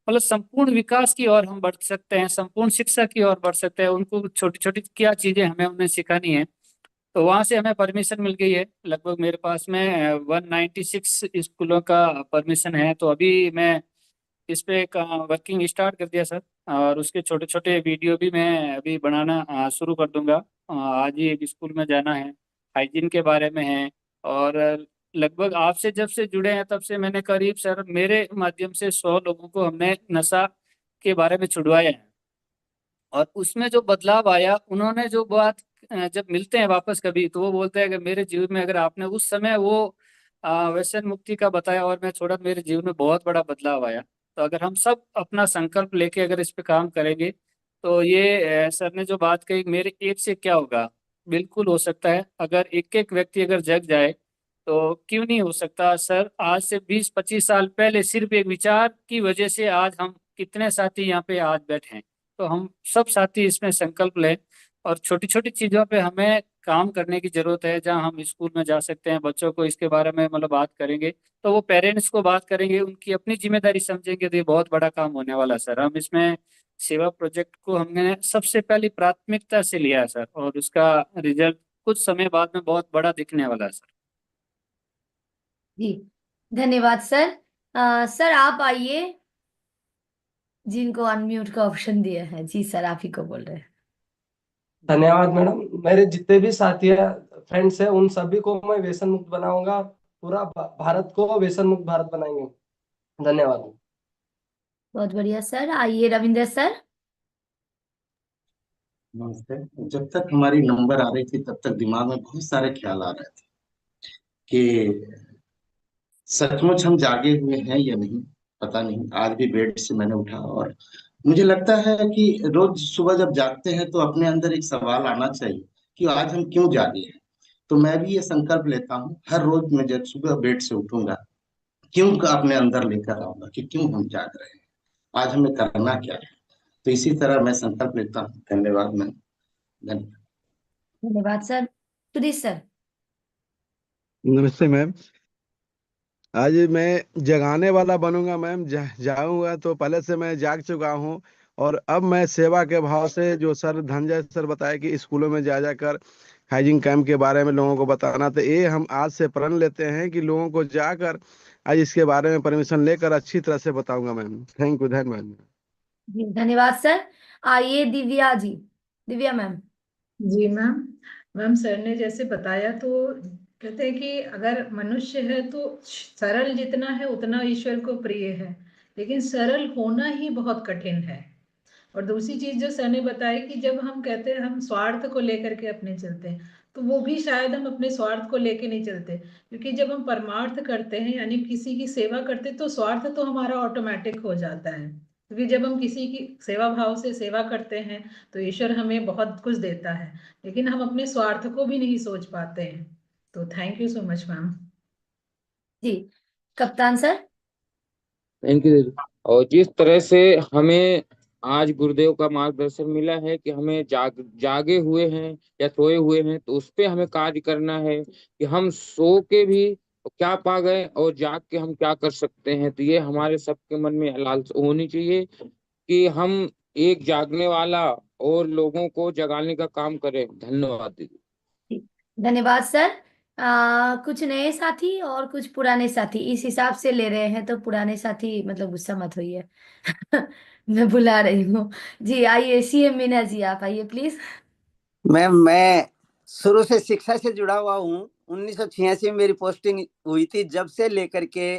मतलब संपूर्ण विकास की ओर हम बढ़ सकते हैं, संपूर्ण शिक्षा की ओर बढ़ सकते हैं, उनको छोटी छोटी क्या चीजें हमें उन्हें सिखानी है, तो वहां से हमें परमिशन मिल गई है। लगभग मेरे पास में 196 स्कूलों का परमिशन है। तो अभी मैं इस पे वर्किंग स्टार्ट कर दिया सर, और उसके छोटे छोटे वीडियो भी मैं अभी बनाना शुरू कर दूंगा। आज ही एक स्कूल में जाना है, हाइजीन के बारे में है। और लगभग आपसे जब से जुड़े हैं तब से मैंने करीब सर मेरे माध्यम से 100 लोगों को हमने नशा के बारे में छुड़वाया है। और उसमें जो बदलाव आया, उन्होंने जो बात जब मिलते हैं वापस कभी, तो वो बोलते हैं कि मेरे जीवन में अगर आपने उस समय वो व्यसन मुक्ति का बताया और मैं छोड़ा, मेरे जीवन में बहुत बड़ा बदलाव आया। तो अगर हम सब अपना संकल्प लेके अगर इस पे काम करेंगे, तो ये सर ने जो बात कही, मेरे एक से क्या होगा, बिल्कुल हो सकता है। अगर एक एक व्यक्ति अगर जग जाए तो क्यों नहीं हो सकता सर। आज से 20-25 साल पहले सिर्फ एक विचार की वजह से आज हम कितने साथी यहाँ पे आज बैठे हैं। तो हम सब साथी इसमें संकल्प लें, और छोटी छोटी चीजों पे हमें काम करने की जरूरत है। जहाँ हम स्कूल में जा सकते हैं, बच्चों को इसके बारे में मतलब बात करेंगे, तो वो पेरेंट्स को बात करेंगे, उनकी अपनी जिम्मेदारी समझेंगे, तो ये बहुत बड़ा काम होने वाला है सर। हम इसमें सेवा प्रोजेक्ट को हमने सबसे पहली प्राथमिकता से लिया है सर, और उसका रिजल्ट कुछ समय बाद में बहुत बड़ा दिखने वाला है सर। जी धन्यवाद सर। सर आप आइए, जिनको अनम्यूट का ऑप्शन दिया है। जी सर, आप ही को बोल रहे हैं। धन्यवाद मैडम। मेरे जितने भी साथी है, फ्रेंड्स है, उन सभी को मैं व्यसन मुक्त बनाऊंगा। पूरा भारत को व्यसन मुक्त भारत बनाएंगे। धन्यवाद। बहुत बढ़िया सर। आइए रविंद्र सर। नमस्ते। जब तक हमारी नंबर आ रही थी तब तक दिमाग में बहुत सारे ख्याल आ रहे थे कि सचमुच हम जागे हुए हैं या नहीं। पता नहीं, आज भी बेड से मैंने उठा और मुझे लगता है कि रोज सुबह जब जागते हैं तो अपने अंदर एक सवाल आना चाहिए कि आज हम क्यों जागे हैं। तो मैं भी ये संकल्प लेता हूँ, हर रोज मैं जब सुबह बेड से उठूंगा, क्यों का अपने अंदर लेकर आऊंगा कि क्यों हम जाग रहे हैं, आज हमें करना क्या है। तो इसी तरह मैं संकल्प लेता हूँ। धन्यवाद मैम। धन्यवाद। धन्यवाद सर। सुधीर सर। नमस्ते मैम। आज मैं जगाने वाला बनूंगा मैम। जाऊंगा तो पहले से मैं जाग चुका हूं, और अब मैं सेवा के भाव से, जो सर धनंजय सर बताए कि स्कूलों में जा जाकर हाइजीन कैंप के बारे में लोगों को बताना, तो ये हम आज से प्रण लेते हैं कि लोगों को जाकर आज इसके बारे में परमिशन लेकर अच्छी तरह से बताऊंगा मैम। थैंक यू, धन्यवाद। जी धन्यवाद सर। आइए दिव्या जी। दिव्या मैम। जी मैम। मैम सर ने जैसे बताया, तो कहते हैं कि अगर मनुष्य है तो सरल जितना है उतना ईश्वर को प्रिय है, लेकिन सरल होना ही बहुत कठिन है। और दूसरी चीज जो सर ने बताई कि जब हम कहते हैं हम स्वार्थ को लेकर के अपने चलते हैं, तो वो भी शायद हम अपने स्वार्थ को लेके नहीं चलते, क्योंकि जब हम परमार्थ करते हैं यानी किसी की सेवा करते हैं, तो स्वार्थ तो हमारा ऑटोमेटिक हो जाता है। क्योंकि जब हम किसी की सेवा भाव से सेवा करते हैं तो ईश्वर हमें बहुत कुछ देता है, लेकिन हम अपने स्वार्थ को भी नहीं सोच पाते हैं। तो thank you so much ma'am. जी कप्तान सर। Thank you. और जिस तरह से हमें आज गुरुदेव का मार्गदर्शन मिला है कि हमें जागे हुए हैं या सोए हुए हैं, तो उस पे हमें कार्य करना है कि हम सो के भी क्या पा गए और जाग के हम क्या कर सकते हैं। तो ये हमारे सबके मन में लालसा होनी चाहिए कि हम एक जागने वाला और लोगों को जगाने का काम करें। धन्यवाद दीदी। धन्यवाद सर। कुछ नए साथी और कुछ पुराने साथी इस हिसाब से ले रहे हैं, तो पुराने साथी मतलब गुस्सा मत होइए। मैं बुला रही हूँ। जी आइए सीएम मीना जी, आप आइए प्लीज। मैं शुरू से शिक्षा से जुड़ा हुआ हूँ 1986 में मेरी पोस्टिंग हुई थी। जब से लेकर के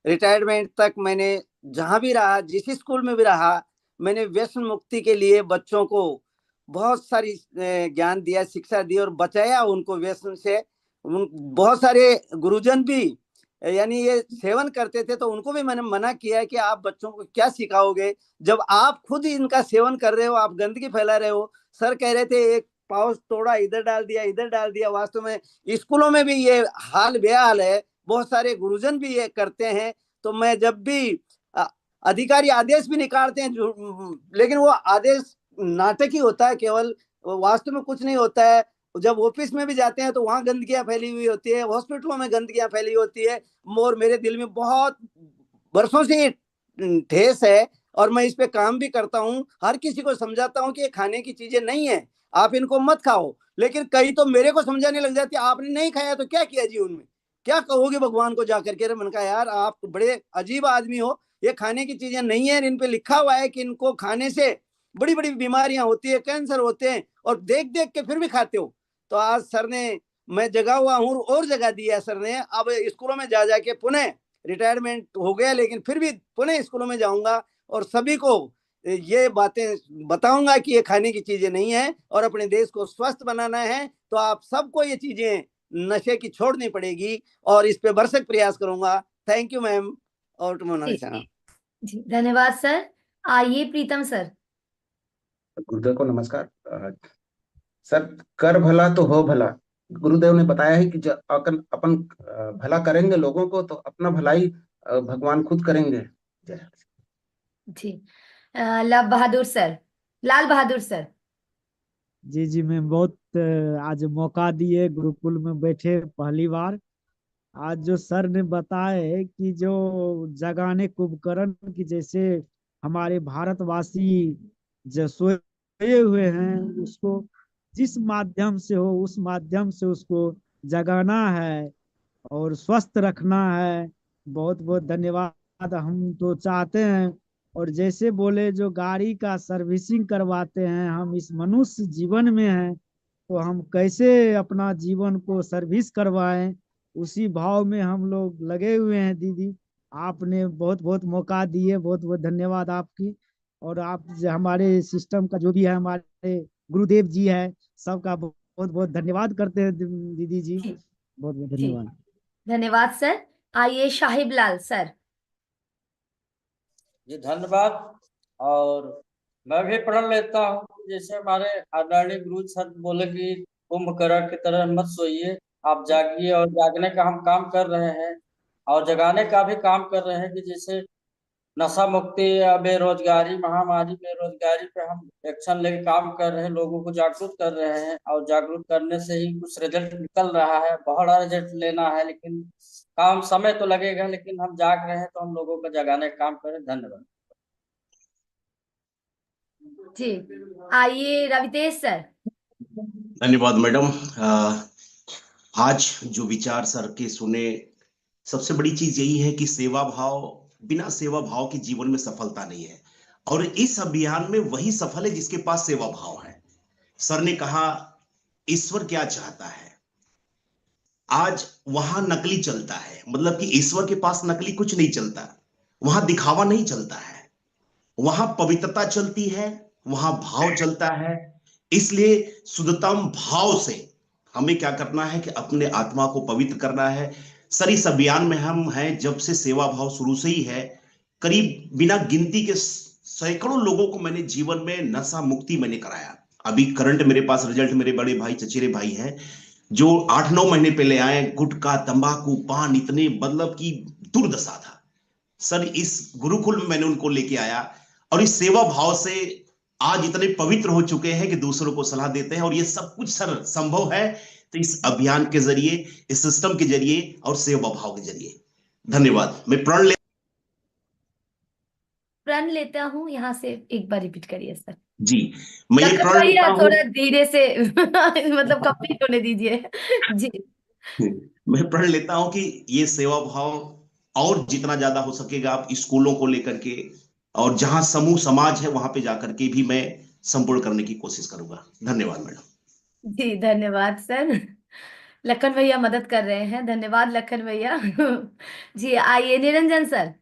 रिटायरमेंट तक मैंने जहां भी रहा, जिस स्कूल में भी रहा, मैंने व्यसन मुक्ति के लिए बच्चों को बहुत सारी ज्ञान दिया, शिक्षा दी और बचाया उनको व्यसन से। बहुत सारे गुरुजन भी यानी ये सेवन करते थे, तो उनको भी मैंने मना किया है कि आप बच्चों को क्या सिखाओगे जब आप खुद इनका सेवन कर रहे हो, आप गंदगी फैला रहे हो। सर कह रहे थे एक पाउच तोड़ा, इधर डाल दिया, इधर डाल दिया। वास्तव में स्कूलों में भी ये हाल बेहाल है, बहुत सारे गुरुजन भी ये करते हैं। तो मैं जब भी अधिकारी आदेश भी निकालते हैं, लेकिन वो आदेश नाटक ही होता है, केवल वास्तव में कुछ नहीं होता है। जब ऑफिस में भी जाते हैं तो वहां गंदगियां फैली हुई होती है, हॉस्पिटलों में गंदगियां फैली होती है। और मेरे दिल में बहुत वर्षों से ठेस है और मैं इस पे काम भी करता हूं। हर किसी को समझाता हूं कि ये खाने की चीजें नहीं है, आप इनको मत खाओ। लेकिन कई तो मेरे को समझाने लग जाती है, आपने नहीं खाया तो क्या किया जीवन में, क्या कहोगे भगवान को जाकर के। मैंने कहा यार आप बड़े अजीब आदमी हो, ये खाने की चीजें नहीं है, इन पे लिखा हुआ है कि इनको खाने से बड़ी बड़ी बीमारियां होती है, कैंसर होते हैं, और देख देख के फिर भी खाते हो। तो आज सर ने, मैं जगा हुआ हूँ और जगह दिया सर ने। अब स्कूलों में जा जाके पुनः रिटायरमेंट हो गया, लेकिन फिर भी पुनः स्कूलों में जाऊंगा और सभी को ये बातें बताऊंगा कि ये खाने की चीजें नहीं है और अपने देश को स्वस्थ बनाना है। तो आप सबको ये चीजें नशे की छोड़नी पड़ेगी और इस पे भरसक प्रयास करूंगा। Thank you ma'am. और जी धन्यवाद सर। आइए प्रीतम सर। गुरुदेव को नमस्कार। सर, कर भला तो हो भला। गुरुदेव ने बताया है कि जब अपन भला करेंगे लोगों को तो अपना भलाई भगवान खुद करेंगे। जी लाल बहादुर सर, लाल बहादुर सर। जी जी मैं बहुत आज मौका दिए गुरुकुल में बैठे पहली बार। आज जो सर ने बताया है कि जो जगाने कुंभकर्ण की जैसे हमारे भारतवासी जो सोए हुए हैं उसको जिस माध्यम से हो उस माध्यम से उसको जगाना है और स्वस्थ रखना है। बहुत बहुत धन्यवाद। हम तो चाहते हैं और जैसे बोले जो गाड़ी का सर्विसिंग करवाते हैं, हम इस मनुष्य जीवन में हैं तो हम कैसे अपना जीवन को सर्विस करवाएं, उसी भाव में हम लोग लगे हुए हैं। दीदी आपने बहुत बहुत मौका दिए, बहुत बहुत धन्यवाद आपकी। और आप हमारे सिस्टम का जो भी है, हमारे गुरुदेव जी है, सबका बहुत बहुत धन्यवाद करते हैं दीदी जी। बहुत बहुत धन्यवाद। धन्यवाद सर। आइए शाहिब लाल सर। जी धन्यवाद। और मैं भी प्रण लेता हूँ, जैसे हमारे आदरणीय गुरु सर बोले कि कुंभकर्ण की तरह मत सोइए, आप जागिए। और जागने का हम काम कर रहे हैं और जगाने का भी काम कर रहे हैं कि जैसे नशा मुक्ति या बेरोजगारी, महामारी बेरोजगारी पे हम एक्शन लेके काम कर रहे हैं, लोगों को जागरूक कर रहे हैं। और जागरूक करने से ही कुछ रिजल्ट निकल रहा है, बहुत बड़ा रिजल्ट लेना है, लेकिन काम समय तो लगेगा। लेकिन हम जाग रहे हैं तो हम लोगों को जगाने का काम करें। धन्यवाद। जी आइए रवितेश सर। धन्यवाद मैडम। आज जो विचार सर के सुने, सबसे बड़ी चीज यही है कि सेवा भाव, बिना सेवा भाव के जीवन में सफलता नहीं है। और इस अभियान में वही सफल है जिसके पास सेवा भाव है। सर ने कहा ईश्वर क्या चाहता है, आज वहां नकली चलता है, मतलब कि ईश्वर के पास नकली कुछ नहीं चलता, वहां दिखावा नहीं चलता है, वहां पवित्रता चलती है, वहां भाव चलता है। इसलिए शुद्धतम भाव से हमें क्या करना है कि अपने आत्मा को पवित्र करना है। सर इस अभियान में हम हैं जब से सेवा भाव शुरू से ही है। करीब बिना गिनती के सैकड़ों लोगों को मैंने जीवन में नशा मुक्ति मैंने कराया। अभी करंट मेरे पास रिजल्ट मेरे बड़े भाई चचेरे भाई हैं जो 8-9 महीने पहले आए। गुटखा, तंबाकू, पान, इतने मतलब की दुर्दशा था। सर इस गुरुकुल में मैंने उनको लेके आया और इस सेवा भाव से आज इतने पवित्र हो चुके हैं कि दूसरों को सलाह देते हैं। और ये सब कुछ सर संभव है तो इस अभियान के जरिए, इस सिस्टम के जरिए और सेवा भाव के जरिए। धन्यवाद। मैं प्रण लेता हूँ। यहाँ से एक बार रिपीट करिए सर। जी मैं ये प्रण लेता हूँ, थोड़ा धीरे से मतलब कंप्लीट होने दीजिए। जी मैं प्रण लेता हूं कि ये सेवा भाव और जितना ज्यादा हो सकेगा आप स्कूलों को लेकर के और जहां समूह समाज है वहां पे जाकर के भी मैं संपूर्ण करने की कोशिश करूंगा। धन्यवाद मैडम। जी धन्यवाद सर। लखन भैया मदद कर रहे हैं, धन्यवाद लखन भैया। जी आइए निरंजन सर।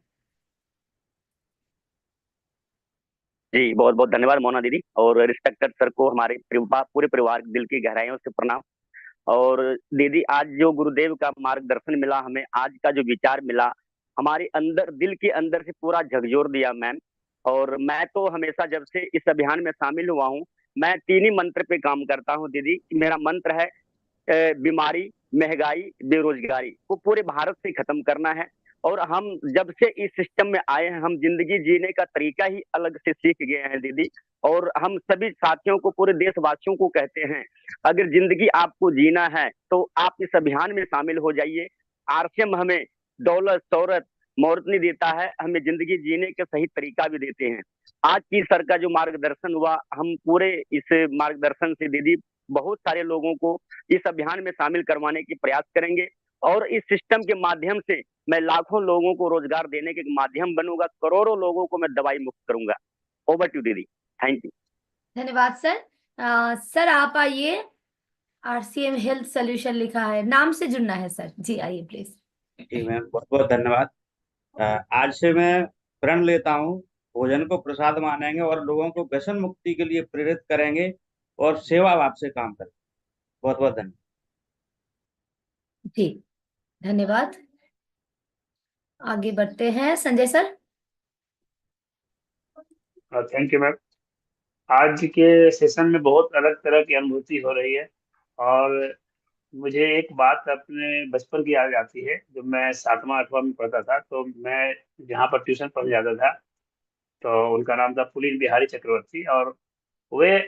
जी बहुत बहुत धन्यवाद मोना दीदी, और रिस्पेक्टेड सर को हमारे पूरे परिवार के दिल की गहराइयों से प्रणाम। और दीदी आज जो गुरुदेव का मार्गदर्शन मिला हमें, आज का जो विचार मिला, हमारे अंदर दिल के अंदर से पूरा झकझोर दिया मैम। और मैं तो हमेशा जब से इस अभियान में शामिल हुआ हूँ, मैं 3 ही मंत्र पे काम करता हूँ दीदी। मेरा मंत्र है बीमारी, महंगाई, बेरोजगारी को पूरे भारत से खत्म करना है। और हम जब से इस सिस्टम में आए हैं, हम जिंदगी जीने का तरीका ही अलग से सीख गए हैं दीदी। और हम सभी साथियों को, पूरे देशवासियों को कहते हैं, अगर जिंदगी आपको जीना है तो आप इस अभियान में शामिल हो जाइए। आरसीएम हमें दौलत, शोहरत, मोहरत नहीं देता है, हमें जिंदगी जीने का सही तरीका भी देते हैं। आज की सर का जो मार्गदर्शन हुआ, हम पूरे इस मार्गदर्शन से दीदी बहुत सारे लोगों को इस अभियान में शामिल करवाने की प्रयास करेंगे। और इस सिस्टम के माध्यम से मैं लाखों लोगों को रोजगार देने के माध्यम बनूंगा, करोड़ों लोगों को मैं दवाई मुक्त करूंगा। ओवर टू दीदी, थैंक यू। धन्यवाद सर। सर आप आइए। आरसीएम हेल्थ सोल्यूशन लिखा है, नाम से जुड़ना है सर। जी आइए प्लीज। जी मैम बहुत बहुत धन्यवाद। आज से मैं प्रण लेता हूँ, भोजन को प्रसाद मानेंगे और लोगों को व्यसन मुक्ति के लिए प्रेरित करेंगे और सेवा भाव से काम करेंगे। बहुत बहुत धन्यवाद। जी धन्यवाद। आगे बढ़ते हैं Sanjay sir. Thank you ma'am. आज के सेशन में बहुत अलग तरह की अनुभूति हो रही है, और मुझे एक बात अपने बचपन की याद आती है। जब मैं 7वां 8वां में पढ़ता था, तो मैं जहाँ पर ट्यूशन पढ़ने जाता था, तो उनका नाम था पुलिन बिहारी चक्रवर्ती। और वे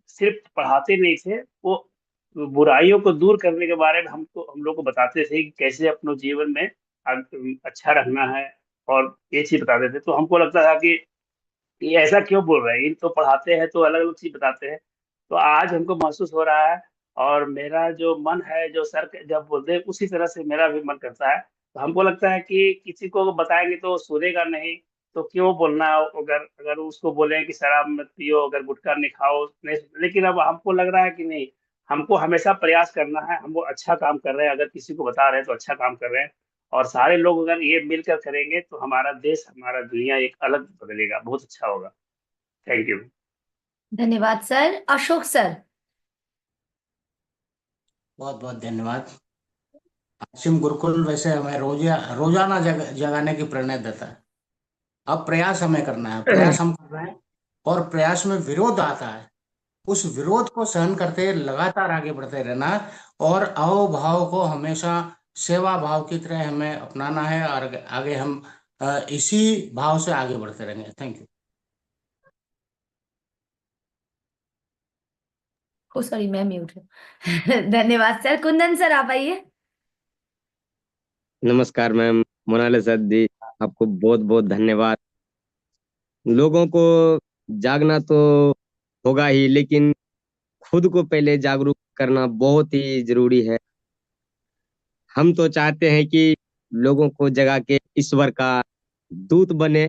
सिर्फ पढ़ाते नहीं थे, वो बुराइयों को दूर करने के बारे में हम लोग को बताते थे कि कैसे अपने जीवन में अच्छा रखना है, और ये चीज बताते थे। तो हमको लगता था कि ये ऐसा क्यों बोल रहे हैं, इन तो पढ़ाते हैं तो अलग अलग चीज बताते हैं। तो आज हमको महसूस हो रहा है, और मेरा जो मन है, जो सर जब बोलते हैं उसी तरह से मेरा भी मन करता है। तो हमको लगता है कि किसी को बताएंगे तो सुनेगा नहीं, तो क्यों बोलना। अगर अगर उसको बोले कि शराब मत पियो, अगर गुटखा नहीं खाओ, नहीं। लेकिन अब हमको लग रहा है कि नहीं, हमको हमेशा प्रयास करना है। हम वो अच्छा काम कर रहे हैं, अगर किसी को बता रहे हैं तो अच्छा काम कर रहे हैं। और सारे लोग अगर ये मिलकर करेंगे तो हमारा देश, हमारा दुनिया एक अलग बदलेगा, बहुत अच्छा होगा। Thank you. धन्यवाद सर। अशोक सर। बहुत बहुत धन्यवाद। आरसीएम गुरुकुल वैसे हमें रोजाना जगाने की प्रेरणा देता है। अब प्रयास हमें करना है, प्रयास हम कर रहे हैं, और प्रयास में विरोध आता है, उस विरोध को सहन करते लगातार आगे बढ़ते रहना है, और अहोभाव को हमेशा सेवा भाव की तरह हमें अपनाना है, और आगे हम इसी भाव से आगे बढ़ते रहेंगे। Thank you. ओ सॉरी मैं म्यूट हूँ। धन्यवाद सर। कुंदन सर आप आइए। नमस्कार मैम, मोनालिसा सर जी, आपको बहुत बहुत धन्यवाद। लोगों को जागना तो होगा ही, लेकिन खुद को पहले जागरूक करना बहुत ही जरूरी है। हम तो चाहते हैं कि लोगों को जगा के ईश्वर का दूत बने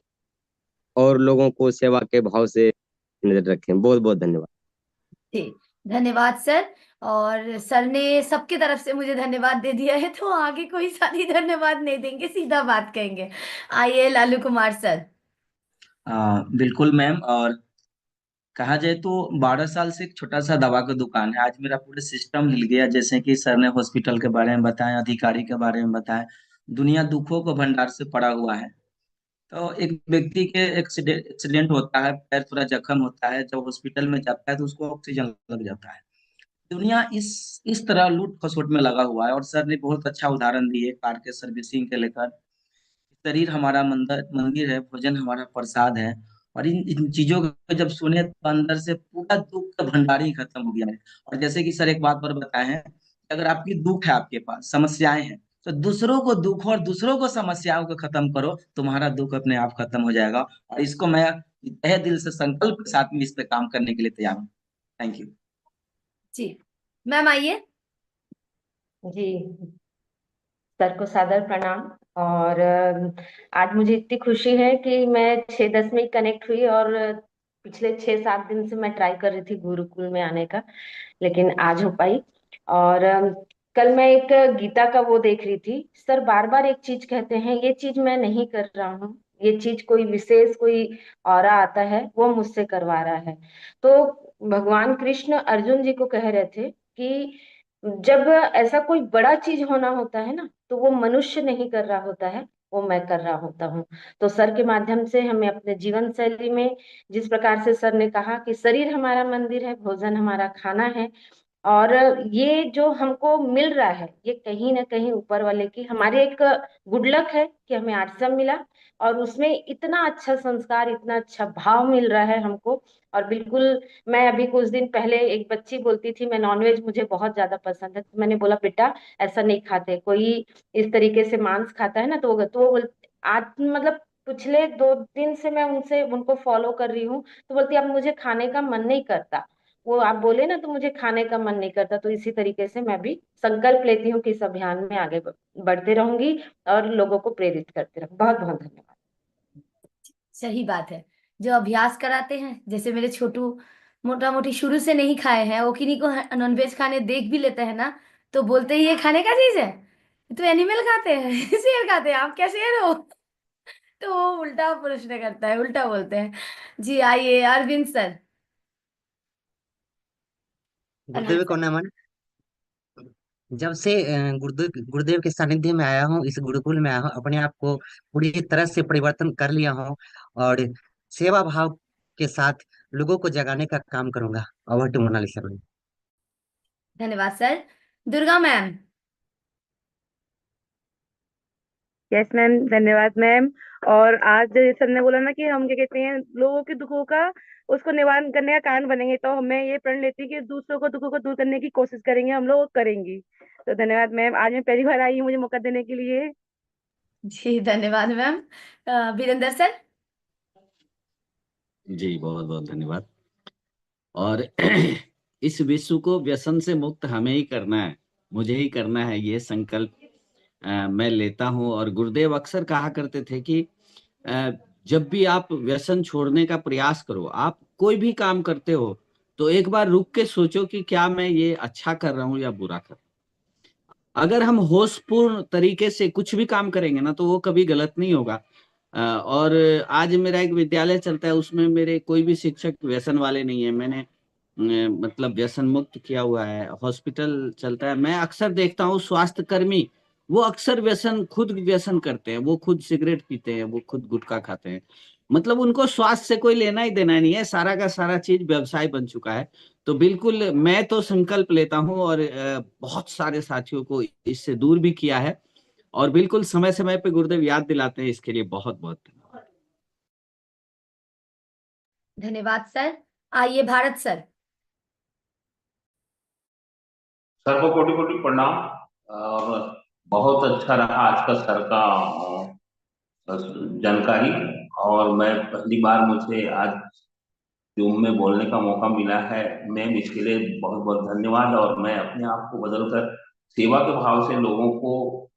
और लोगों को सेवा के भाव से नजर रखें। बहुत बहुत धन्यवाद। जी धन्यवाद सर। और सर ने सबके तरफ से मुझे धन्यवाद दे दिया है, तो आगे कोई साथी धन्यवाद नहीं देंगे, सीधा बात कहेंगे। आइए लालू कुमार सर। बिल्कुल मैम। और कहा जाए तो 12 साल से एक छोटा सा दवा का दुकान है, आज मेरा पूरा सिस्टम हिल गया। जैसे कि सर ने हॉस्पिटल के बारे में बताया, अधिकारी के बारे में बताया। दुनिया दुखों को भंडार से पड़ा हुआ है। तो एक व्यक्ति के एक्सीडेंट होता है, पैर थोड़ा जख्म होता है, जब हॉस्पिटल में जाता है तो उसको ऑक्सीजन लग जाता है। दुनिया इस तरह लूट खसोट में लगा हुआ है। और सर ने बहुत अच्छा उदाहरण दिए कार के सर्विसिंग के लेकर। शरीर हमारा मंदिर है, भोजन हमारा प्रसाद है। और इन चीजों को जब सुने तो अंदर से पूरा दुख का भंडार ही खत्म हो गया है। और जैसे कि सर एक बात पर बताए हैं कि अगर आपकी दुख है, आपके पास समस्याएं हैं, तो दूसरों को दुख और दूसरों को समस्याओं को खत्म करो, तुम्हारा दुख अपने आप खत्म हो जाएगा। और इसको मैं तहे दिल से संकल्प के साथ में इस पे काम करने के लिए तैयार हूँ। Thank you. जी मैम आइए। जी सर को सादर प्रणाम। और आज मुझे इतनी खुशी है कि मैं 6-10 में कनेक्ट हुई, और पिछले 6-7 दिन से मैं ट्राई कर रही थी गुरुकुल में आने का, लेकिन आज हो पाई। और कल मैं एक गीता का वो देख रही थी। सर बार बार एक चीज कहते हैं, ये चीज मैं नहीं कर रहा हूँ, ये चीज कोई विशेष कोई ऑरा आता है वो मुझसे करवा रहा है। तो भगवान कृष्ण अर्जुन जी को कह रहे थे कि जब ऐसा कोई बड़ा चीज होना होता है ना, तो वो मनुष्य नहीं कर रहा होता है, वो मैं कर रहा होता हूँ। तो सर के माध्यम से हमें अपने जीवन शैली में, जिस प्रकार से सर ने कहा कि शरीर हमारा मंदिर है, भोजन हमारा खाना है, और ये जो हमको मिल रहा है ये कहीं ना कहीं ऊपर वाले की हमारी एक गुड लक है कि हमें आश्रम मिला, और उसमें इतना अच्छा संस्कार, इतना अच्छा भाव मिल रहा है हमको। और बिल्कुल, मैं अभी कुछ दिन पहले, एक बच्ची बोलती थी मैं नॉनवेज मुझे बहुत ज्यादा पसंद है, तो मैंने बोला बेटा ऐसा नहीं खाते, कोई इस तरीके से मांस खाता है ना, तो वो आज मतलब पिछले 2 दिन से मैं उनसे उनको फॉलो कर रही हूँ, तो बोलती अब मुझे खाने का मन नहीं करता। वो आप बोले ना, तो मुझे खाने का मन नहीं करता। तो इसी तरीके से मैं भी संकल्प लेती हूँ कि इस अभियान में आगे बढ़ते रहूंगी और लोगों को प्रेरित करते रहूंगी। बहुत बहुत धन्यवाद। सही बात है। जो अभ्यास कराते हैं, जैसे मेरे छोटू मोटा मोटी शुरू से नहीं खाए हैं, वो किन्हीं को नॉनवेज खाने देख भी लेते हैं ना, तो बोलते ही ये खाने का चीज है, तो एनिमल खाते हैं शेर खाते हैं, आप क्या शेर हो? तो वो उल्टा प्रश्न करता है, उल्टा बोलते हैं। जी आइए अरविंद सर। गुरुदेव को नमन। जब से गुरुदेव के सानिध्य में आया हूँ, इस गुरुकुल में आया हूँ, अपने आप को पूरी तरह से परिवर्तन कर लिया हूँ और सेवा भाव के साथ लोगों को जगाने का काम करूंगा। Over to Monalisa ma'am. धन्यवाद sir. Durga ma'am. Yes ma'am, धन्यवाद मैम। और आज जैसे सर ने बोला ना कि हम क्या कहते हैं लोगों के दुखों का उसको निवारण करने का कारण बनेंगे, तो हमें ये प्रण लेती है कि दूसरों को दुखों को दूर करने की कोशिश करेंगे, हम लोग करेंगी। तो धन्यवाद मैम, आज मैं पहली बार आई हूँ, मुझे मौका देने के लिए। जी धन्यवाद मैम। वीरेंद्र सर। जी बहुत बहुत धन्यवाद। और इस विश्व को व्यसन से मुक्त हमें ही करना है, मुझे ही करना है, ये संकल्प मैं लेता हूँ। और गुरुदेव अक्सर कहा करते थे कि जब भी आप व्यसन छोड़ने का प्रयास करो, आप कोई भी काम करते हो, तो एक बार रुक के सोचो कि क्या मैं ये अच्छा कर रहा हूँ या बुरा कर रहा हूँ। अगर हम होशपूर्ण तरीके से कुछ भी काम करेंगे ना, तो वो कभी गलत नहीं होगा। और आज मेरा एक विद्यालय चलता है, उसमें मेरे कोई भी शिक्षक व्यसन वाले नहीं है। मैंने मतलब व्यसन मुक्त किया हुआ है। हॉस्पिटल चलता है, मैं अक्सर देखता हूँ स्वास्थ्य कर्मी वो अक्सर खुद व्यसन करते हैं, वो खुद सिगरेट पीते हैं, वो खुद गुटखा खाते हैं। मतलब उनको स्वास्थ्य से कोई लेना ही देना नहीं है, सारा का सारा चीज व्यवसाय बन चुका है। तो बिल्कुल मैं तो संकल्प लेता हूँ और बहुत सारे साथियों को इससे दूर भी किया है, और बिल्कुल समय समय पे गुरुदेव याद दिलाते हैं, इसके लिए बहुत बहुत धन्यवाद। धन्यवाद सर। आइए भारत सर। सर को कोटि कोटि प्रणाम। और बहुत अच्छा रहा आज का सर का जानकारी। और मैं पहली बार मुझे आज जूम में बोलने का मौका मिला है, मैम इसके लिए बहुत बहुत धन्यवाद। और मैं अपने आप को बदलकर सेवा के भाव से लोगों को